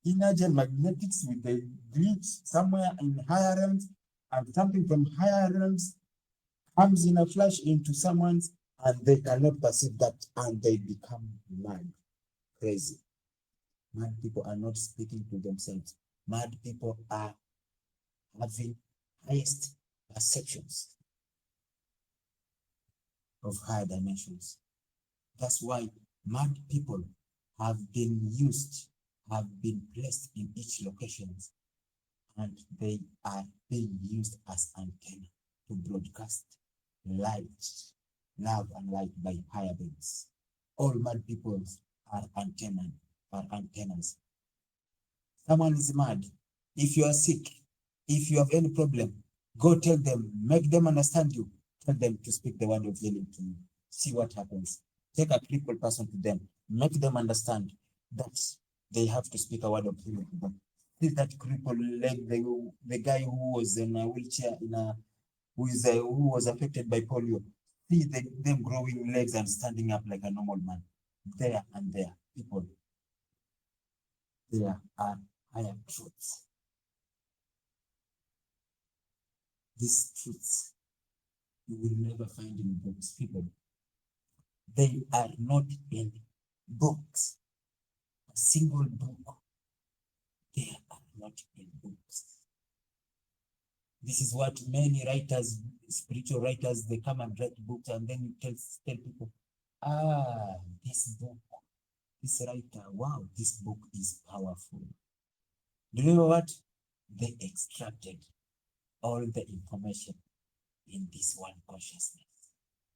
energy and magnetics with the glitch somewhere in higher realms, and something from higher realms comes in a flash into someone's, and they cannot perceive that, and they become mad, crazy. Mad people are not speaking to themselves. Mad people are having highest perceptions of higher dimensions. That's why mad people have been used, have been placed in each location, and they are being used as antenna to broadcast light, love and light by higher beings. All mad people are antennas. Someone is mad. If you are sick, if you have any problem, go tell them, make them understand you. Tell them to speak the word of healing to you. See what happens. Take a crippled person to them, make them understand that they have to speak a word of healing to them. See that crippled leg, the guy who was in a wheelchair, who was affected by polio. See them growing legs and standing up like a normal man. There and there, people. There are higher truths. These truths you will never find in books, people. They are not in books. A single book. They are not in books. This is what many writers, spiritual writers, they come and write books, and then you tell people, this book, this writer, wow, this book is powerful. Do you know what? They extracted all the information in this one consciousness.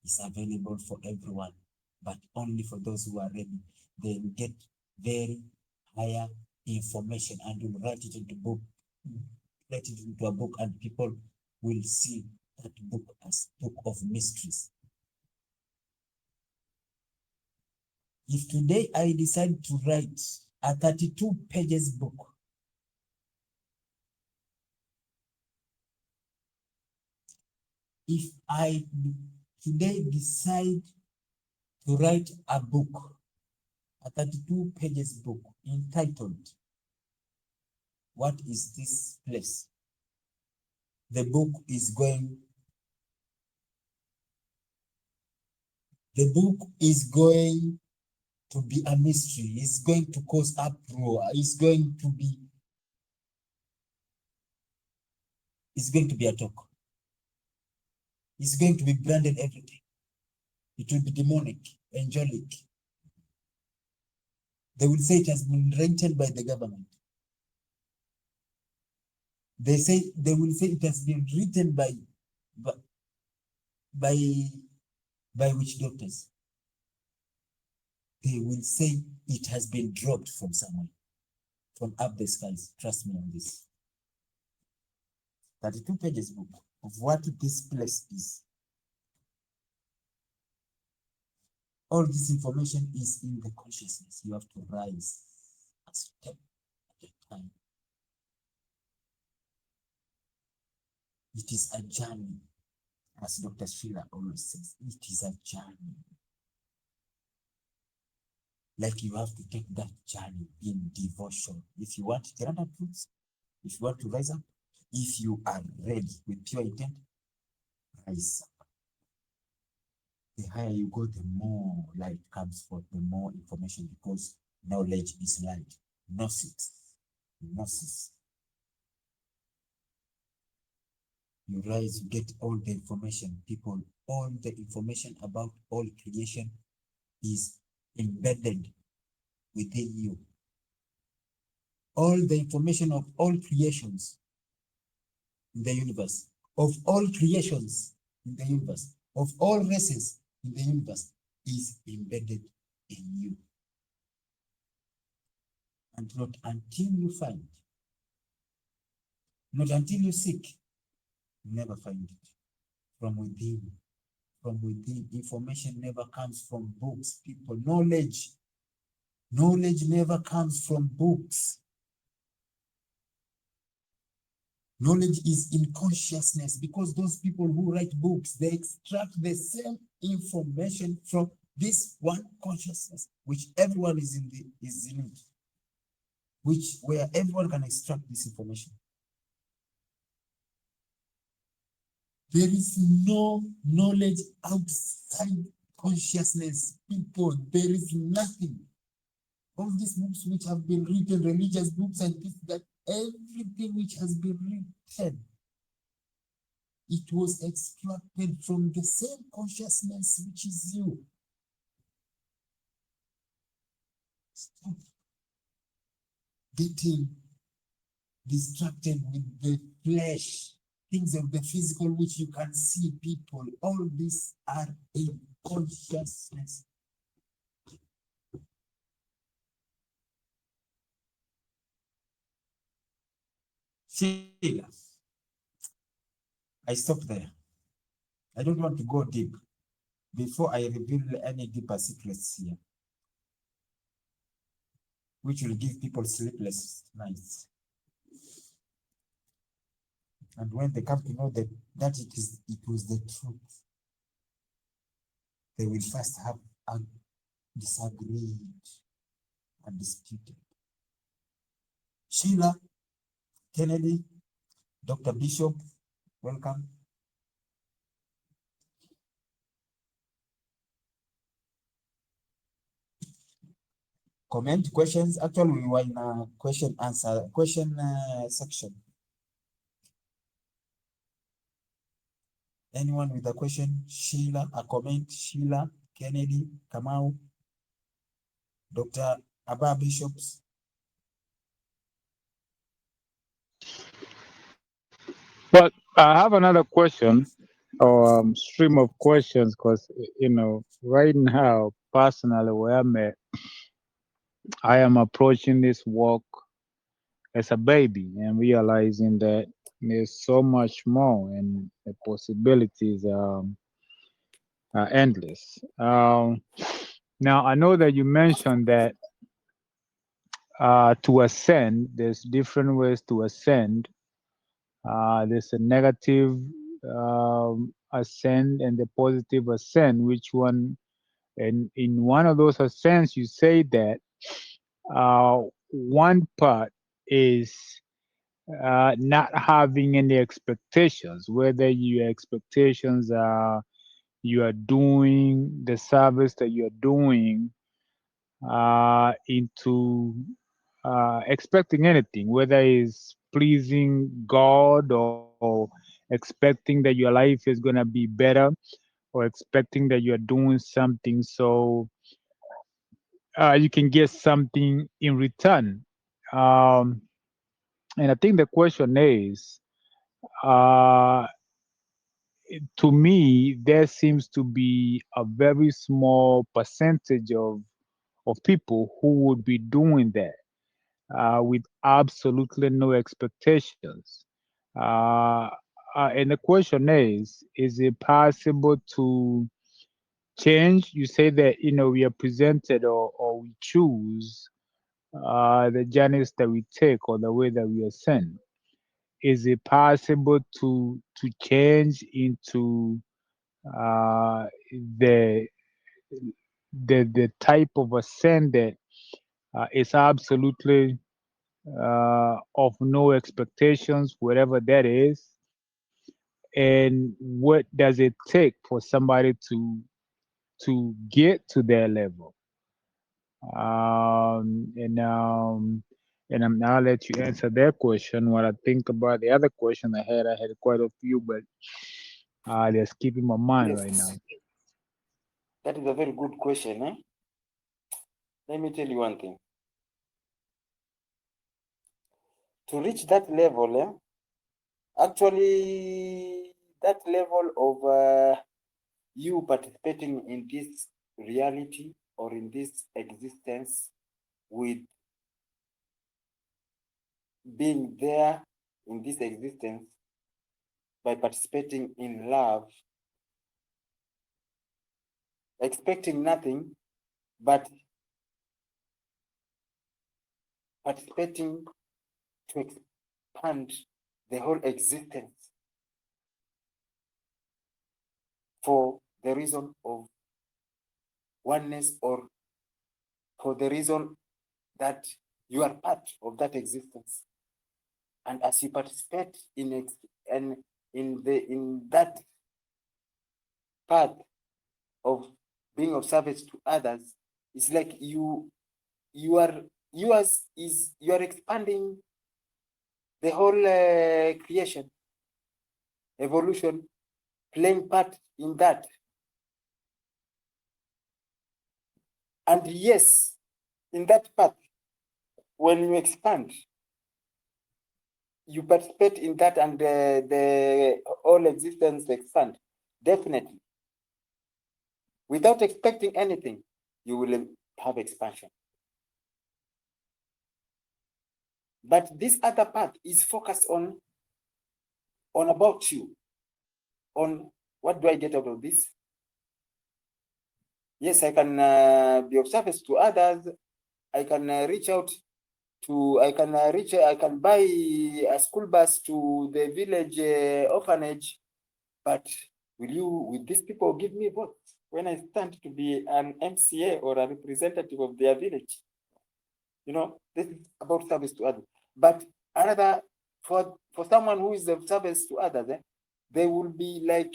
It's available for everyone, but only for those who are ready. They will get very higher information and will write it into a book, and people will see that book as book of mysteries. If today I decide to write a 32 pages book, if I today decide to write a book, a 32 pages book entitled, What is This Place? The book is going to be a mystery. It's going to cause uproar. It's going to be a talk. It's going to be branded everything. It will be demonic, angelic. They will say it has been written by the government. They will say it has been written by witch doctors. They will say it has been dropped from somewhere, from up the skies. Trust me on this. 32 pages book of what this place is. All this information is in the consciousness. You have to rise a step at a time. It is a journey, as Dr. Sheila always says. It is a journey. Like you have to take that journey in devotion. If you want to get truths, if you want to rise up, if you are ready with pure intent, rise up. The higher you go, the more light comes forth, the more information, because knowledge is light. Gnosis. You rise, you get all the information, people. All the information about all creation is embedded within you. All the information of all creations in the universe, of all creations in the universe, of all races in the universe, is embedded in you. And not until you find, not until you seek, you never find it. From within. From within. Information never comes from books, people. Knowledge never comes from books. Knowledge is in consciousness, because those people who write books, they extract the same information from this one consciousness, which everyone is in it, where everyone can extract this information. There is no knowledge outside consciousness, people. There is nothing. All these books which have been written, religious books and this, that, everything which has been written, it was extracted from the same consciousness which is you. Stop getting distracted with the flesh, things of the physical which you can see, people. All these are in consciousness. Sheila, I stop there. I don't want to go deep before I reveal any deeper secrets here, which will give people sleepless nights. And when they come to know that it was the truth, they will first have disagreed and disputed. Sheila, Kennedy, Dr. Bishop, welcome. Comment, questions. Actually, we were in a question section. Anyone with a question? Sheila, a comment? Sheila, Kennedy, Kamau, Dr. Abba Bishops. But I have another question or stream of questions because, right now, personally, where I am approaching this work as a baby and realizing that there's so much more and the possibilities are endless. Now, I know that you mentioned that to ascend, there's different ways to ascend. There's a negative ascend and the positive ascend. Which one? And in one of those ascents, you say that one part is not having any expectations, whether your expectations are you are doing the service that you're doing into expecting anything, whether it's pleasing God or expecting that your life is going to be better or expecting that you're doing something so you can get something in return. Um, and I think the question is, uh, to me, there seems to be a very small percentage of people who would be doing that with absolutely no expectations. Uh, and the question is it possible to change? You say that, we are presented or we choose the journeys that we take or the way that we ascend. Is it possible to change into uh, the the type of ascent that is absolutely of no expectations, whatever that is, and what does it take for somebody to get to their level? Um, and um, and I'm now let you answer that question. What I think about the other question I had quite a few, but they're skipping my mind right now. Yes, that is a very good question. Let me tell you one thing. To reach that level, actually, that level of you participating in this reality or in this existence with being there in this existence by participating in love, expecting nothing but participating to expand the whole existence for the reason of oneness or for the reason that you are part of that existence. And as you participate in in that path of being of service to others, it's like you are expanding the whole creation, evolution, playing part in that. And yes, in that path, when you expand, you participate in that, and the whole existence expand. Definitely. Without expecting anything, you will have expansion. But this other path is focused on about you, on what do I get out of this? Yes, I can be of service to others. I can reach out to, I can buy a school bus to the village orphanage, but will these people give me vote when I stand to be an MCA or a representative of their village? You know, this is about service to others. But another, for someone who is of service to others, they will be like,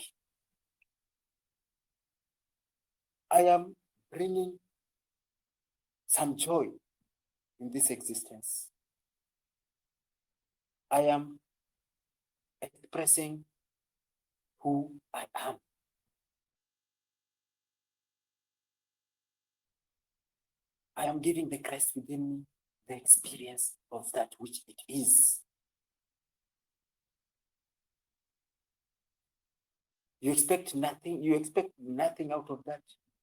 I am bringing some joy in this existence. I am expressing who I am. I am giving the Christ within me the experience of that which it is. You expect nothing out of that.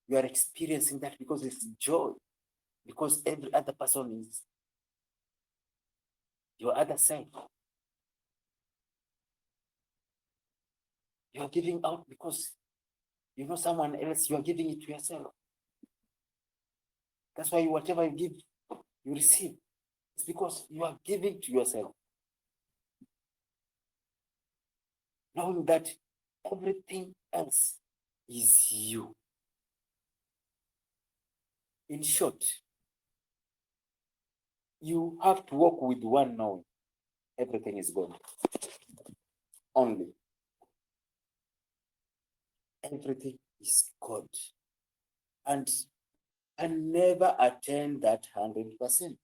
You are experiencing that because it's joy, because every other person is your other side. You are giving out because you know someone else, you are giving it to yourself. That's why whatever you give, you receive. It's because you are giving to yourself. Knowing that everything else is you. In short, you have to walk with one knowing everything is God. Only. Everything is God. And I never attain that 100%.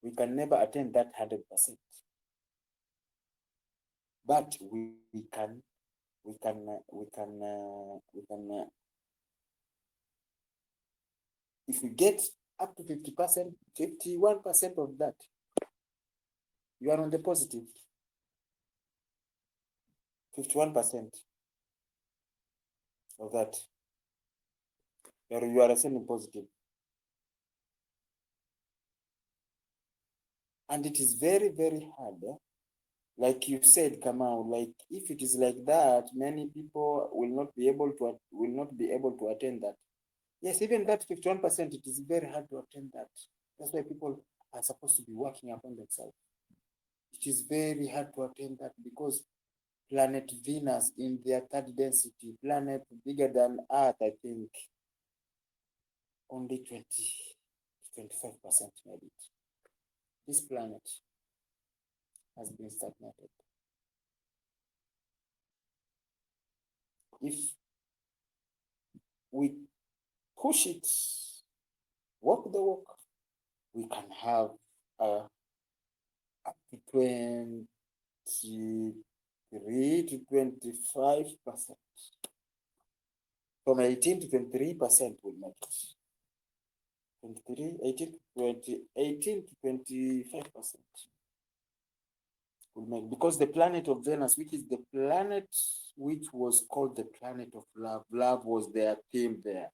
We can never attain that 100%. But we can if we get up to 50%, 51% of that, you are on the positive. 51% of that, you are ascending positive. And it is very, very hard. Like you said, Kamau, like if it is like that, many people will not be able to attend that. Yes, even that 51%, it is very hard to attend that. That's why people are supposed to be working upon themselves. It is very hard to attain that because planet Venus in their third density, planet bigger than Earth, I think, only 20 to 25% made it. This planet has been stagnated. If we push it, walk the walk, we can have up to 23 to 25%. From 18 to 23% will make it. 18 to 25% will make, because the planet of Venus, which is the planet which was called the planet of love, love was their theme there.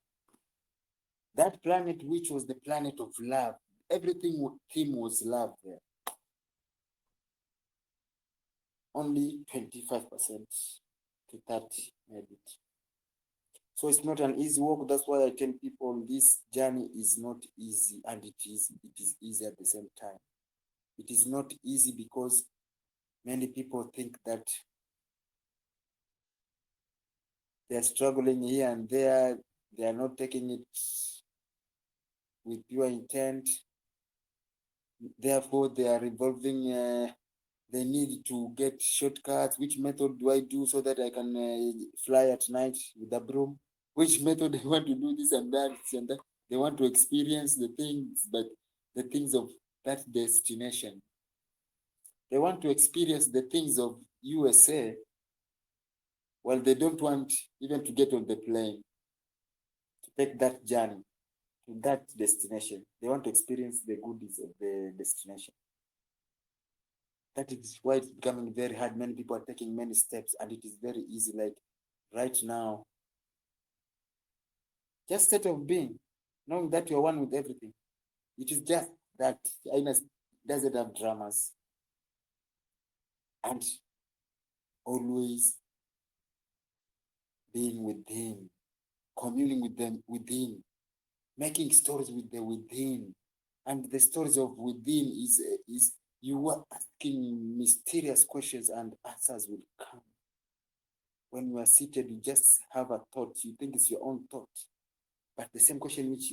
That planet which was the planet of love, everything theme was love there. Only 25% to 30 made it. So it's not an easy walk. That's why I tell people this journey is not easy, and it is easy at the same time. It is not easy because many people think that they are struggling here and there. They are not taking it with pure intent. Therefore, they are revolving They need to get shortcuts. Which method do I do so that I can fly at night with a broom? Which method they want to do this and that, this and that. They want to experience the things, but the things of that destination. They want to experience the things of USA, while they don't want even to get on the plane to take that journey to that destination. They want to experience the goodies of the destination. That is why it's becoming very hard. Many people are taking many steps, and it is very easy. Like right now, just state of being, knowing that you're one with everything. It is just that Ines doesn't have dramas, and always being within, communing with them within, making stories with the within. And the stories of within is you are asking mysterious questions and answers will come. When you are seated, you just have a thought. You think it's your own thought. But the same question which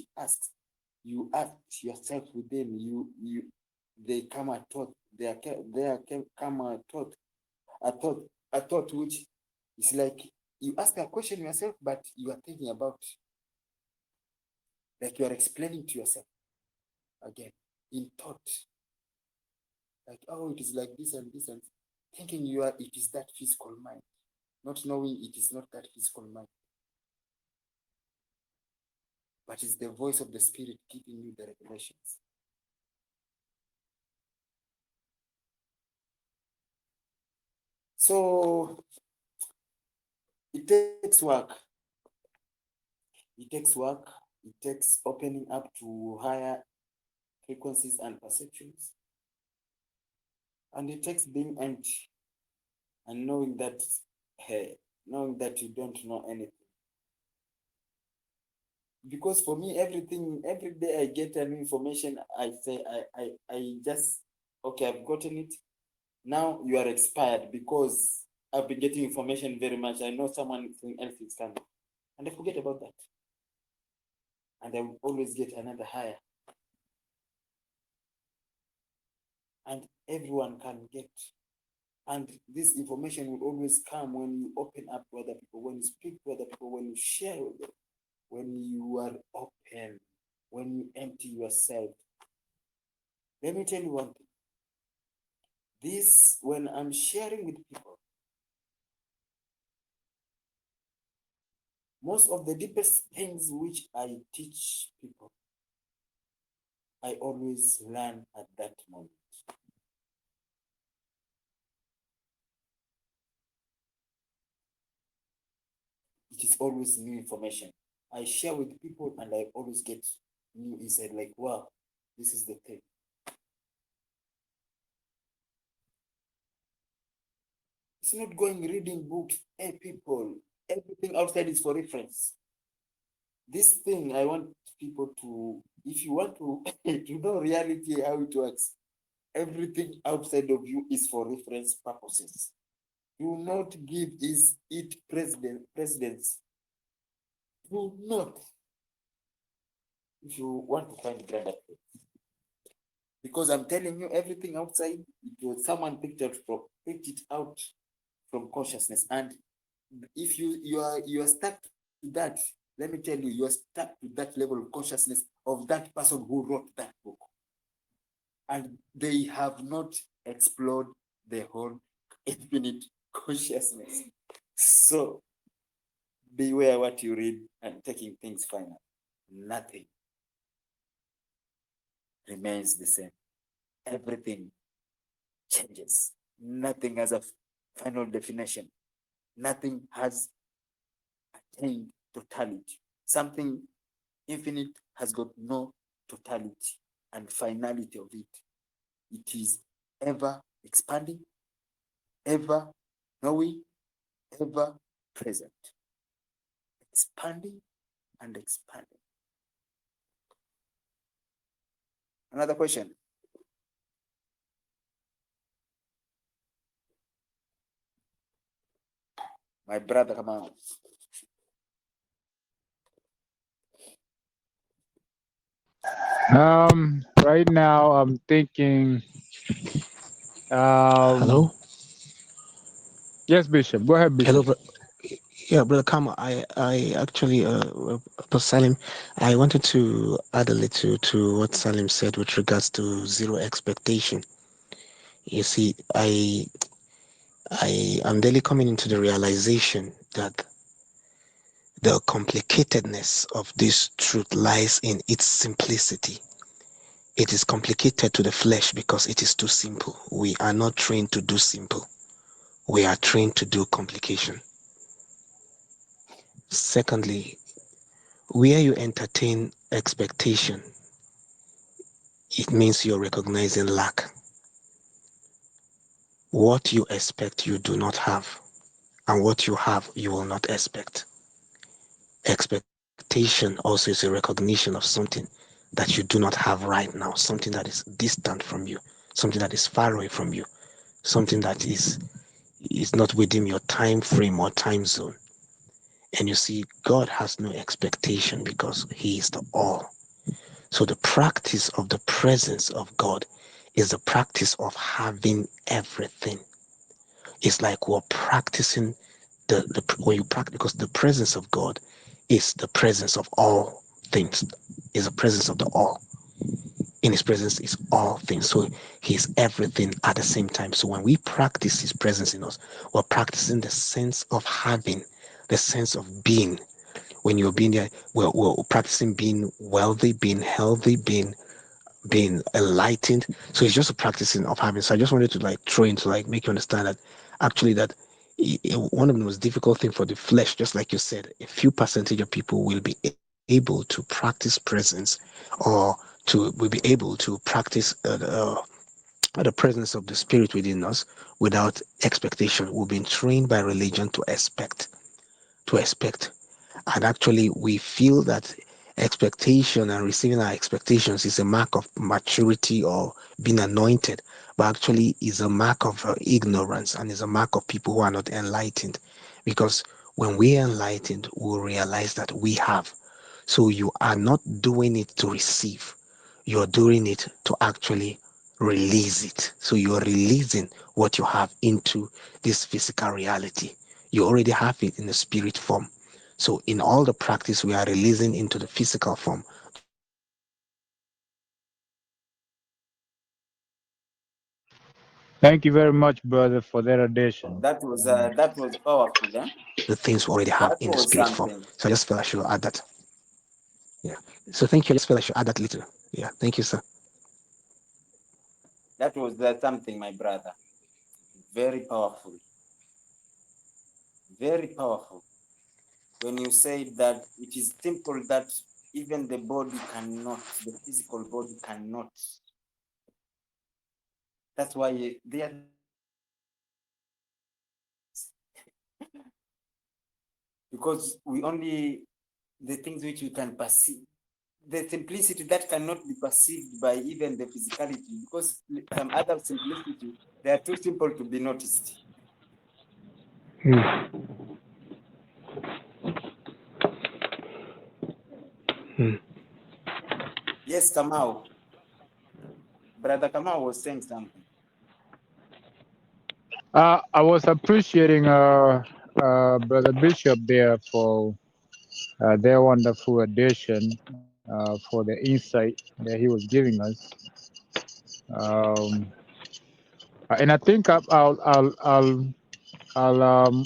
you asked yourself within, they come a thought. They come a thought which is like you ask a question yourself, but you are thinking about, like you are explaining to yourself again in thought. Like, oh, it is like this and this, and thinking it is that physical mind, not knowing it is not that physical mind, but it's the voice of the Spirit giving you the revelations. So it takes work. It takes work. It takes opening up to higher frequencies and perceptions. And it takes being empty and knowing that you don't know anything. Because for me, every day I get an information, I say, I just, okay, I've gotten it. Now you are expired because I've been getting information very much. I know someone else is coming. And I forget about that. And I will always get another higher. And everyone can get. And this information will always come when you open up to other people, when you speak to other people, when you share with them, when you are open, when you empty yourself. Let me tell you one thing. This, when I'm sharing with people, most of the deepest things which I teach people, I always learn at that moment. It is always new information. I share with people and I always get new insight, like, wow, this is the thing. It's not going reading books. Hey, people, everything outside is for reference. This thing, I want people to, if you want to, to know reality, how it works, everything outside of you is for reference purposes. Do not give it precedence. Do not. If you want to find grand effect. Because I'm telling you, everything outside, it was someone picked it out from consciousness. And if you are stuck to that, let me tell you, you are stuck to that level of consciousness of that person who wrote that book. And they have not explored the whole infinite consciousness. So beware what you read and taking things final. Nothing remains the same. Everything changes. Nothing has a final definition. Nothing has attained totality. Something infinite has got no totality and finality of it. It is ever expanding, ever knowing, ever present. Expanding and expanding. Another question. My brother, come on. Right now I'm thinking Um, Hello, yes, Bishop. Go ahead, hello, Bishop. yeah, brother Kama. I actually, Pastor Salim, I wanted to add a little to what Salim said with regards to zero expectation. You see, I am daily coming into the realization that the complicatedness of this truth lies in its simplicity. It is complicated to the flesh because it is too simple. We are not trained to do simple. We are trained to do complication. Secondly, where you entertain expectation, it means you're recognizing lack. What you expect, you do not have. And what you have, you will not expect. Expectation also is a recognition of something that you do not have right now, something that is distant from you, something that is far away from you, something that is not within your time frame or time zone. And you see, God has no expectation because He is the all. So the practice of the presence of God is the practice of having everything. It's like we're practicing the when you practice, because the presence of God is the presence of all things, is the presence of the all. In His presence is all things. So He's everything at the same time. So when we practice His presence in us, we're practicing the sense of having, the sense of being. When you're being there, we're practicing being wealthy, being healthy, being enlightened. So it's just a practicing of having. So I just wanted to like throw into like make you understand that actually that one of the most difficult thing for the flesh, just like you said, a few percentage of people will be able to practice presence, or will be able to practice the presence of the spirit within us without expectation. We've been trained by religion to expect. And actually, we feel that expectation and receiving our expectations is a mark of maturity or being anointed, but actually is a mark of ignorance and is a mark of people who are not enlightened. Because when we are enlightened, we'll realize that we have. So you are not doing it to receive, you're doing it to actually release it. So you're releasing what you have into this physical reality. You already have it in the spirit form. So in all the practice, we are releasing into the physical form. Thank you very much, brother, for that addition. That was powerful, huh? The things we already have That in the was spirit form. something. So I just felt I should add that. Yeah. So thank you. I just felt I should add that little. Yeah. Thank you, sir. That was something, my brother. Very powerful. Very powerful. When you say that it is simple that even the body cannot, the physical body cannot. That's why they are because we only the things which we can perceive, the simplicity that cannot be perceived by even the physicality, because some other simplicity, they are too simple to be noticed. Hmm. Hmm. Yes, Kamau. Brother Kamau was saying something. I was appreciating brother Bishop there for their wonderful addition, for the insight that he was giving us. Um, and I think I'll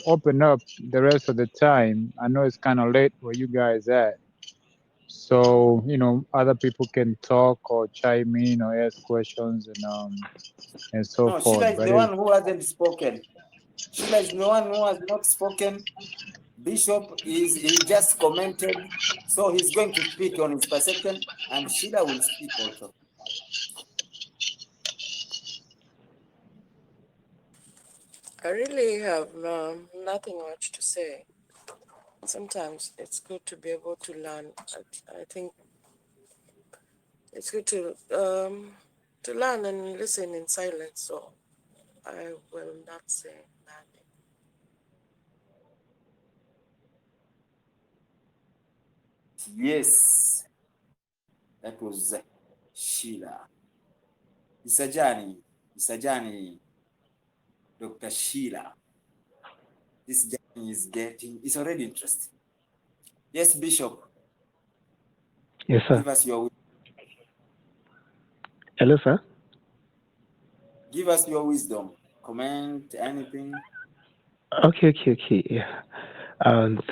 open up the rest of the time. I know it's kind of late where you guys at, so other people can talk or chime in or ask questions and so No, Sheila forth. is But the one who hasn't spoken. Sheila is the one who has not spoken. Bishop he just commented, so he's going to speak on his perception, and Sheila will speak also. I really have nothing much to say. Sometimes it's good to be able to learn. I think it's good to learn and listen in silence. So I will not say nothing. Yes, that was Sheila. It's a journey. It's a journey. Dr. Sheila. This journey it's already interesting. Yes, Bishop. Yes, sir. Give us your Hello, sir. Give us your wisdom. Comment anything. Okay. Yeah.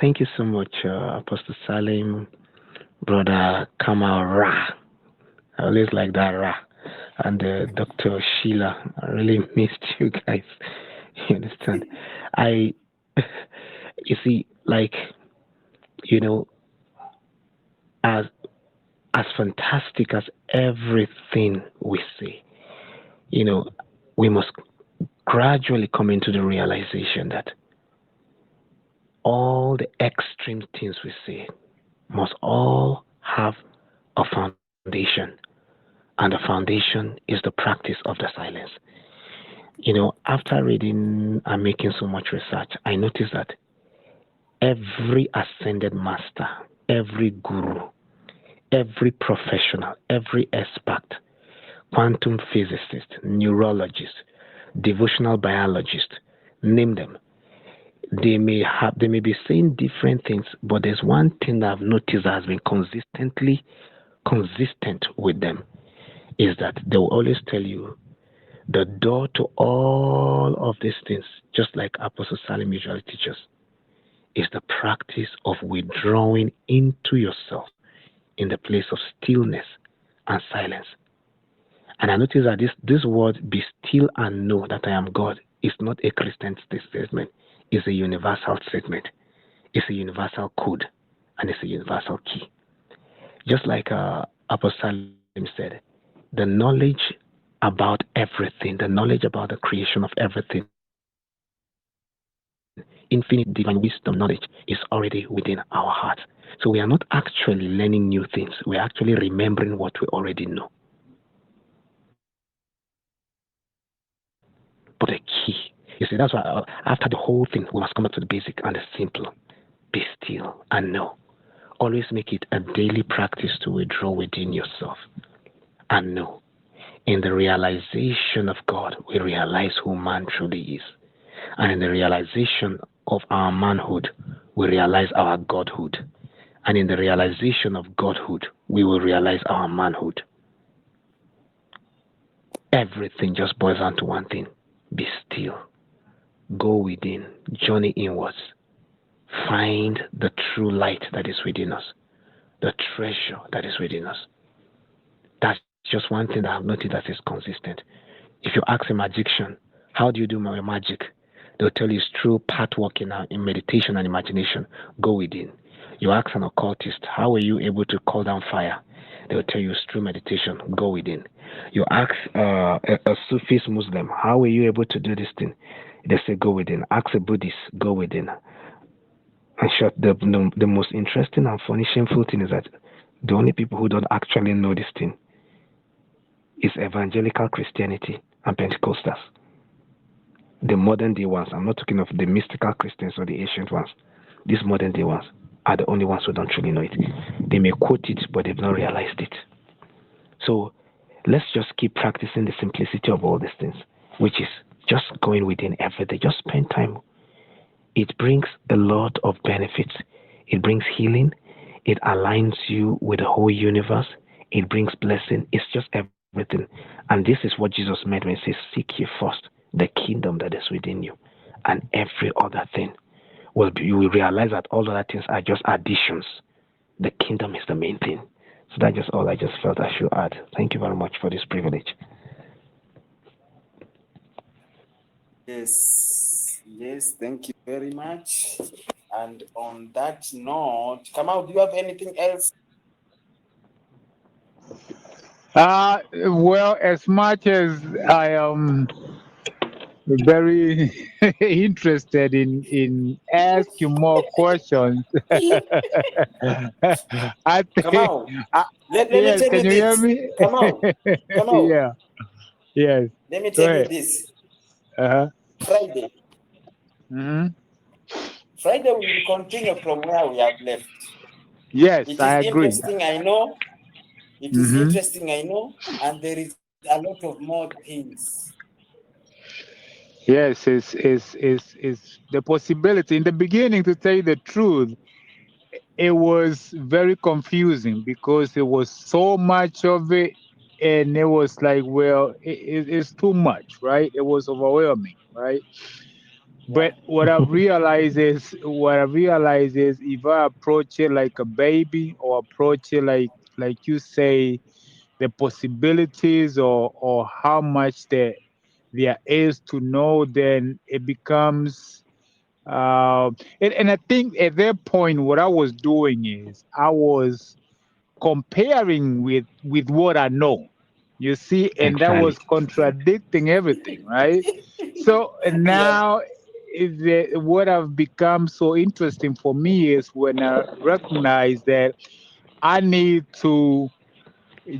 Thank you so much, Apostle Salim, Brother Kamal Ra. I always like that Ra. And Dr. Sheila. I really missed you guys. You understand? You see, like, you know, as fantastic as everything we see, we must gradually come into the realization that all the extreme things we see must all have a foundation, and the foundation is the practice of the silence. After reading and making so much research, I noticed that every ascended master, every guru, every professional, every expert, quantum physicist, neurologist, devotional biologist, name them. They may be saying different things, but there's one thing that I've noticed that has been consistently consistent with them is that they will always tell you the door to all of these things, just like Apostle Salim usually teaches, is the practice of withdrawing into yourself in the place of stillness and silence. And I notice that this word, be still and know that I am God, is not a Christian statement. It's a universal statement. It's a universal code, and it's a universal key. Just like Apostle Salim said, the knowledge about everything, the knowledge about the creation of everything, infinite divine wisdom knowledge is already within our hearts. So we are not actually learning new things. We are actually remembering what we already know. But the key, you see, that's why after the whole thing, we must come back to the basic and the simple. Be still and know. Always make it a daily practice to withdraw within yourself and know. In the realization of God, we realize who man truly is. And in the realization of our manhood, we realize our godhood. And in the realization of godhood, we will realize our manhood. Everything just boils down to one thing. Be still. Go within. Journey inwards. Find the true light that is within us. The treasure that is within us. That's just one thing that I've noticed that is consistent. If you ask a magician, how do you do my magic? They'll tell you it's through path work in meditation and imagination. Go within. You ask an occultist, how were you able to call down fire? They'll tell you it's through meditation. Go within. You ask a Sufist Muslim, how were you able to do this thing? They say go within. Ask a Buddhist, go within. And short, the most interesting and funny, shameful thing is that the only people who don't actually know this thing is evangelical Christianity and Pentecostals. The modern day ones, I'm not talking of the mystical Christians or the ancient ones. These modern day ones are the only ones who don't truly know it. They may quote it, but they've not realized it. So let's just keep practicing the simplicity of all these things, which is just going within every day. Just spend time. It brings a lot of benefits. It brings healing. It aligns you with the whole universe. It brings blessing. It's just everything. And this is what Jesus meant when he says, seek ye first the kingdom that is within you. And every other thing you will realize that all other things are just additions. The kingdom is the main thing. So that's just all I just felt I should add. Thank you very much for this privilege. Yes, thank you very much. And on that note, Kamal, do you have anything else? Well, as much as I am very interested in asking more questions, I think. Kamal, let me Yes, tell can you you hear this. me? Kamal, Yeah. Yes. let me Go tell you ahead. this. Uh-huh. Friday. Mm-hmm. Friday we will continue from where we have left. Yes, It I is agree. interesting, I know. It is interesting, I know. And there is a lot of more things. Yes, it's the possibility. In the beginning, to tell you the truth, it was very confusing because there was so much of it, and it was like, well, it's too much, right? It was overwhelming, right? Yeah. But what I realize is if I approach it like a baby or approach it like you say, the possibilities or how much there is to know, then it becomes and I think at that point what I was doing is I was comparing with what I know. You see, and that Exactly. was contradicting everything, right? So and Yeah. now what have become so interesting for me is when I recognize that I need to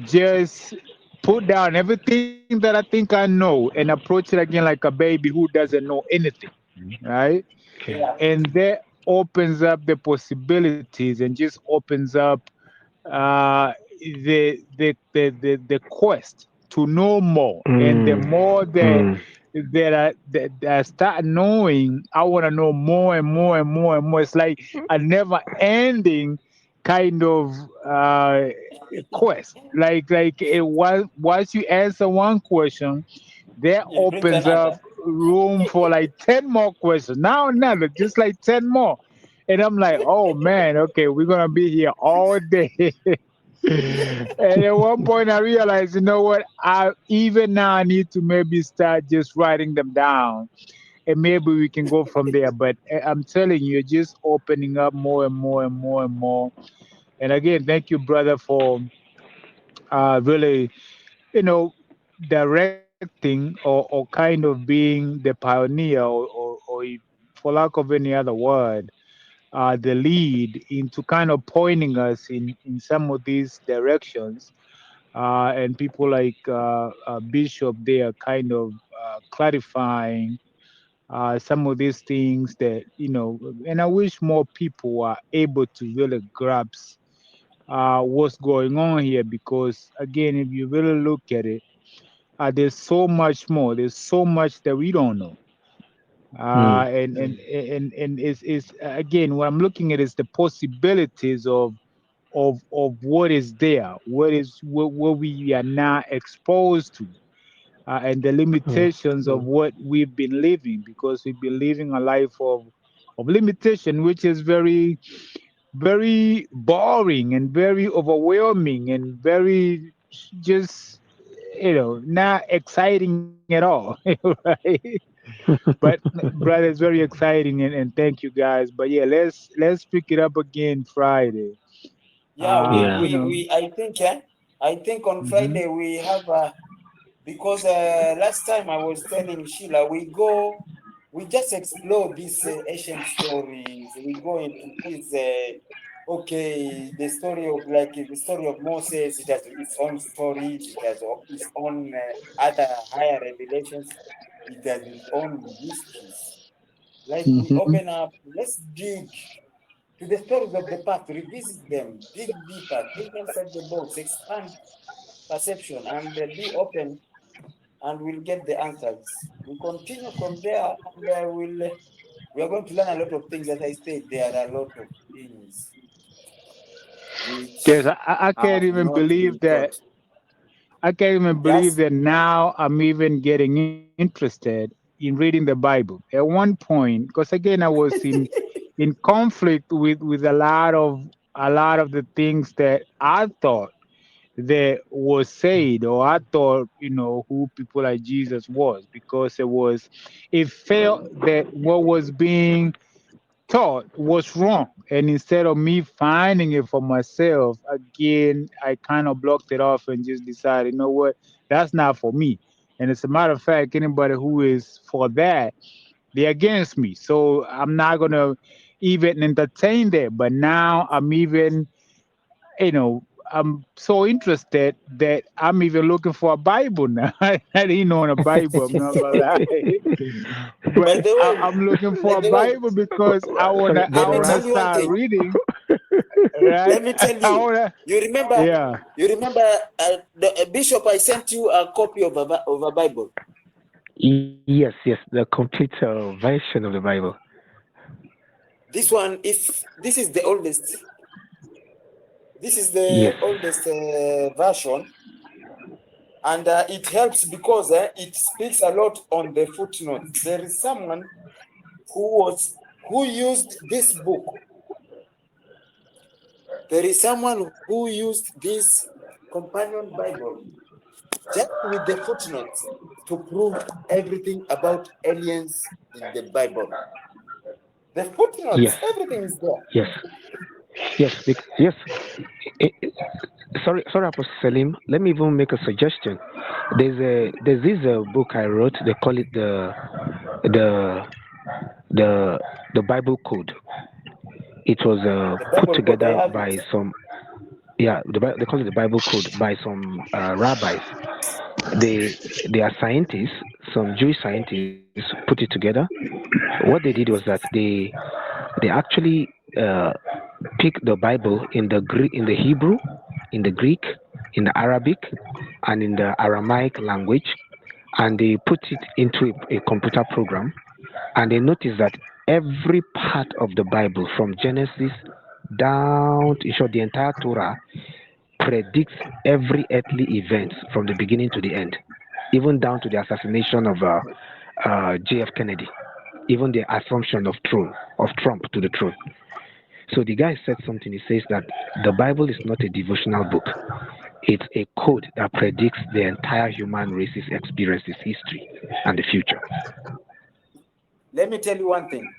just put down everything that I think I know and approach it again like a baby who doesn't know anything, right? Okay. Yeah. And that opens up the possibilities and just opens up uh, the quest to know more. And the Mm, more mm, that I start knowing, I want to know more and more and more and more. It's like a never ending kind of uh, quest. Once you answer one question, that It brings opens up another. room for like 10 more questions. Now another, just like 10 more. And I'm like, oh man, okay, we're gonna be here all day. And at one point I realized, you know what? I even now I need to maybe start just writing them down. And maybe we can go from there. But I'm telling you, you're just opening up more and more and more and more. And again, thank you, brother, for really, you know, directing or kind of being the pioneer or for lack of any other word, the lead into kind of pointing us in some of these directions. And people like Bishop, they are kind of clarifying some of these things that, and I wish more people are able to really grasp what's going on here because, again, if you really look at it, there's so much more. There's so much that we don't know. mm, And it's again, what I'm looking at is the possibilities of what is there, what we are now exposed to, and the mm. limitations of what we've been living because we've been living a life of limitation, which is very, very boring and very overwhelming and very just not exciting at all, right? But brother, it's very exciting and thank you guys. But yeah, let's pick it up again Friday. Yeah, Yeah. I think on Mhm. Friday we have because last time I was telling Sheila we just explore these ancient stories. We go into this okay, the story of like the story of Moses. It has its own stories. It has its own other higher revelations. It has its own mysteries. Like we Mhm. open up, let's dig to the stories of the past, revisit them, dig deeper, think outside the box, expand perception, and be open, and we'll get the answers. We continue from there, and we are going to learn a lot of things. As I said, there are a lot of things Yes, which I can't have even not believe been that. taught. I can't even believe Yes. that now I'm even getting interested in reading the Bible. At one point, because again I was in conflict with a lot of the things that I thought that was said, or I thought, who people like Jesus was, because it felt that what was being taught was wrong. And instead of me finding it for myself, again, I kind of blocked it off and just decided, you know what, that's not for me. And as a matter of fact, anybody who is for that, they're against me. So I'm not going to even entertain that. But now I'm even, you know, I'm so interested that I'm even looking for a Bible now. I didn't know a Bible, I'm not gonna lie. By But the way, I'm looking by for a the way, Bible because I wanna I let me wanna tell you one start thing. reading, right? Let me tell I you. wanna, You remember? yeah. You remember the Bishop? I sent you a copy of a Bible. Yes, yes, the complete version of the Bible. This one, if this is the oldest, this is the Yes. oldest version, and it helps because it speaks a lot on the footnotes. There is someone who used this book. There is someone who used this companion Bible just with the footnotes to prove everything about aliens in the Bible. The footnotes, Yes. everything is there. Yes. Yes. Yes. Eh, eh, sorry, Apostle Salim. Let me even make a suggestion. There's this book I wrote. They call it the the the Bible Code. It was The put Bible code, I together have by it. some, yeah, they call it the Bible Code by some rabbis. They are scientists, some Jewish scientists put it together. What they did was that they actually uh, picked the Bible in the Hebrew, in the Greek, in the Arabic, and in the Aramaic language, and they put it into a computer program, and they noticed that every part of the Bible, from Genesis down to, in short, the entire Torah, predicts every earthly event from the beginning to the end, even down to the assassination of J.F. Kennedy, even the assumption of Trump to the throne. So the guy said something. He says that the Bible is not a devotional book. It's a code that predicts the entire human race's experiences, history, and the future. Let me tell you one thing.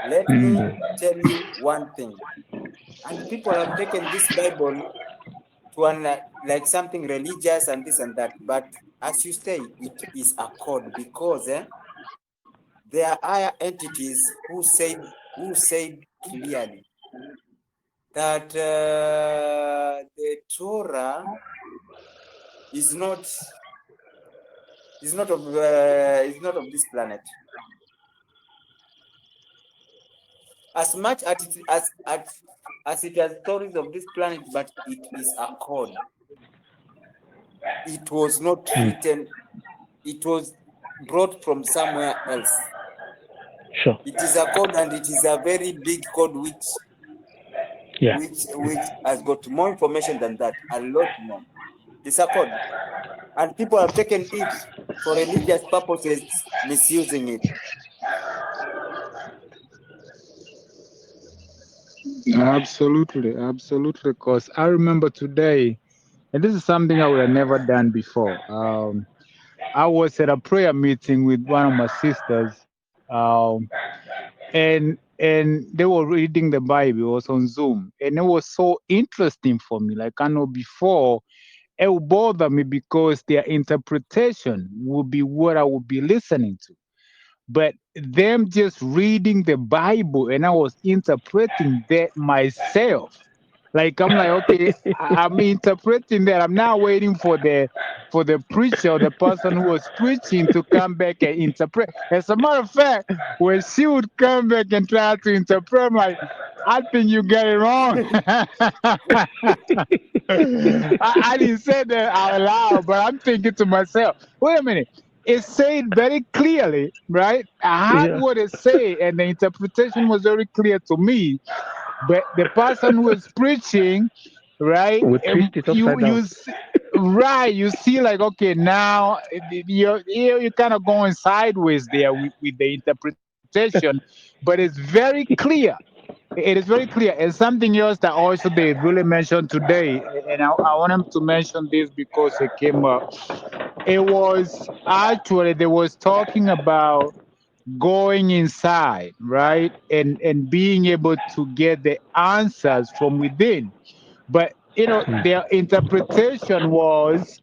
Let me tell you one thing. And people have taken this Bible to like something religious and this and that. But as you say, it is a code because there are higher entities who said clearly that the Torah is not of this planet. As much as it has stories of this planet, but it is a code. It was not written. It was brought from somewhere else. Sure. It is a code, and it is a very big code, which has got more information than that, a lot more. It's a code, and people have taken it for religious purposes, misusing it. Absolutely, absolutely. Because I remember today, and this is something I would have never done before. I was at a prayer meeting with one of my sisters, and they were reading the Bible. It was on Zoom, and it was so interesting for me. Like I know before, it would bother me because their interpretation would be what I would be listening to. But them just reading the Bible and I was interpreting that myself. Like I'm like, okay, I'm interpreting that. I'm now waiting for the preacher or the person who was preaching to come back and interpret. As a matter of fact, when she would come back and try to interpret, I'm like, I think you get it wrong. I didn't say that out loud, but I'm thinking to myself, wait a minute. It said very clearly, right? I heard what it said, and the interpretation was very clear to me. But the person who was preaching, right? We twist it upside down. Right, you see, like, okay, now you're kind of going sideways there with the interpretation, but it's very clear. It is very clear. And something else that also they really mentioned today, and I want them to mention this because it came up. It was actually they was talking about going inside, right? And being able to get the answers from within. But their interpretation was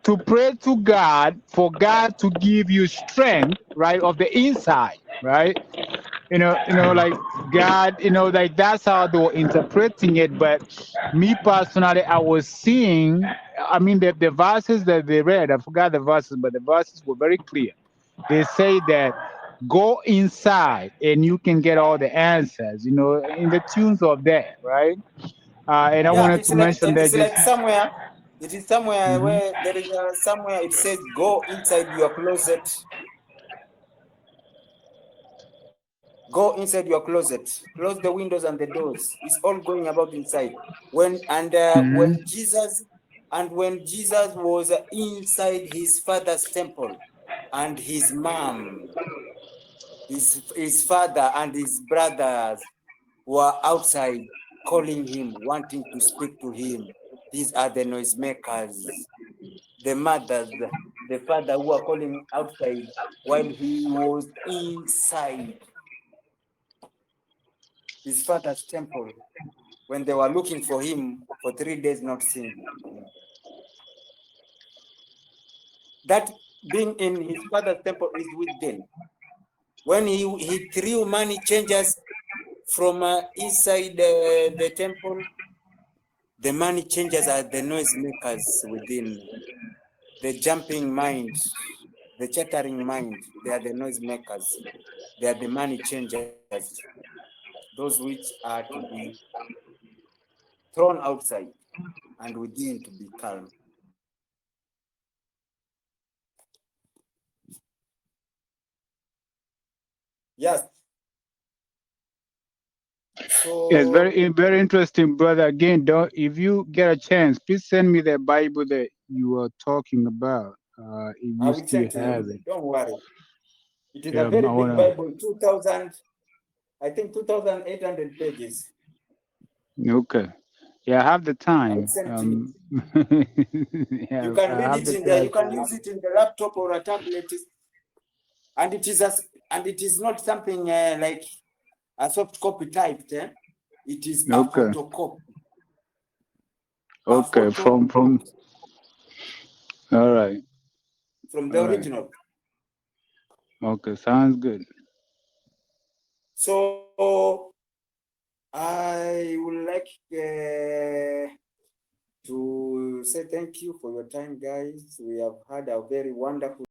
to pray to God for God to give you strength, right, of the inside, right? Like God, like that's how they were interpreting it. But me personally, I was seeing, I mean, the verses that they read, I forgot the verses, but the verses were very clear. They say that go inside and you can get all the answers, in the tunes of that, right? And I wanted to mention that it's like somewhere, it is somewhere where there is somewhere it says go inside your closet Go inside your closet, close the windows and the doors. It's all going about inside. When Jesus was inside his father's temple, and his mom, his father and his brothers were outside calling him, wanting to speak to him. These are the noisemakers. The mothers, the father who are calling outside while he was inside his father's temple, when they were looking for him for 3 days, not seeing him. That being in his father's temple is with them. When he threw money changers from inside the temple, the money changers are the noisemakers within. The jumping mind, the chattering mind, they are the noisemakers. They are the money changers. Those which are to be thrown outside and within to be calm. Yes. So Yes, very interesting, brother. Again, don't if you get a chance, please send me the Bible that you are talking about. If I you will still send to have you. it. Don't worry. It is Yeah, a very I big wanna. Bible, 2,000, I think 2,800 pages. Okay. Yeah, I have the I will time. send to you. Yeah, You can I read have it the in there. time. You can use it in the laptop or a tablet, and it is not something like a soft copy typed. It is a Okay. photocopy. Okay. From. All right. From the All right. original. Okay. Sounds good. So I would like to say thank you for your time, guys. We have had a very wonderful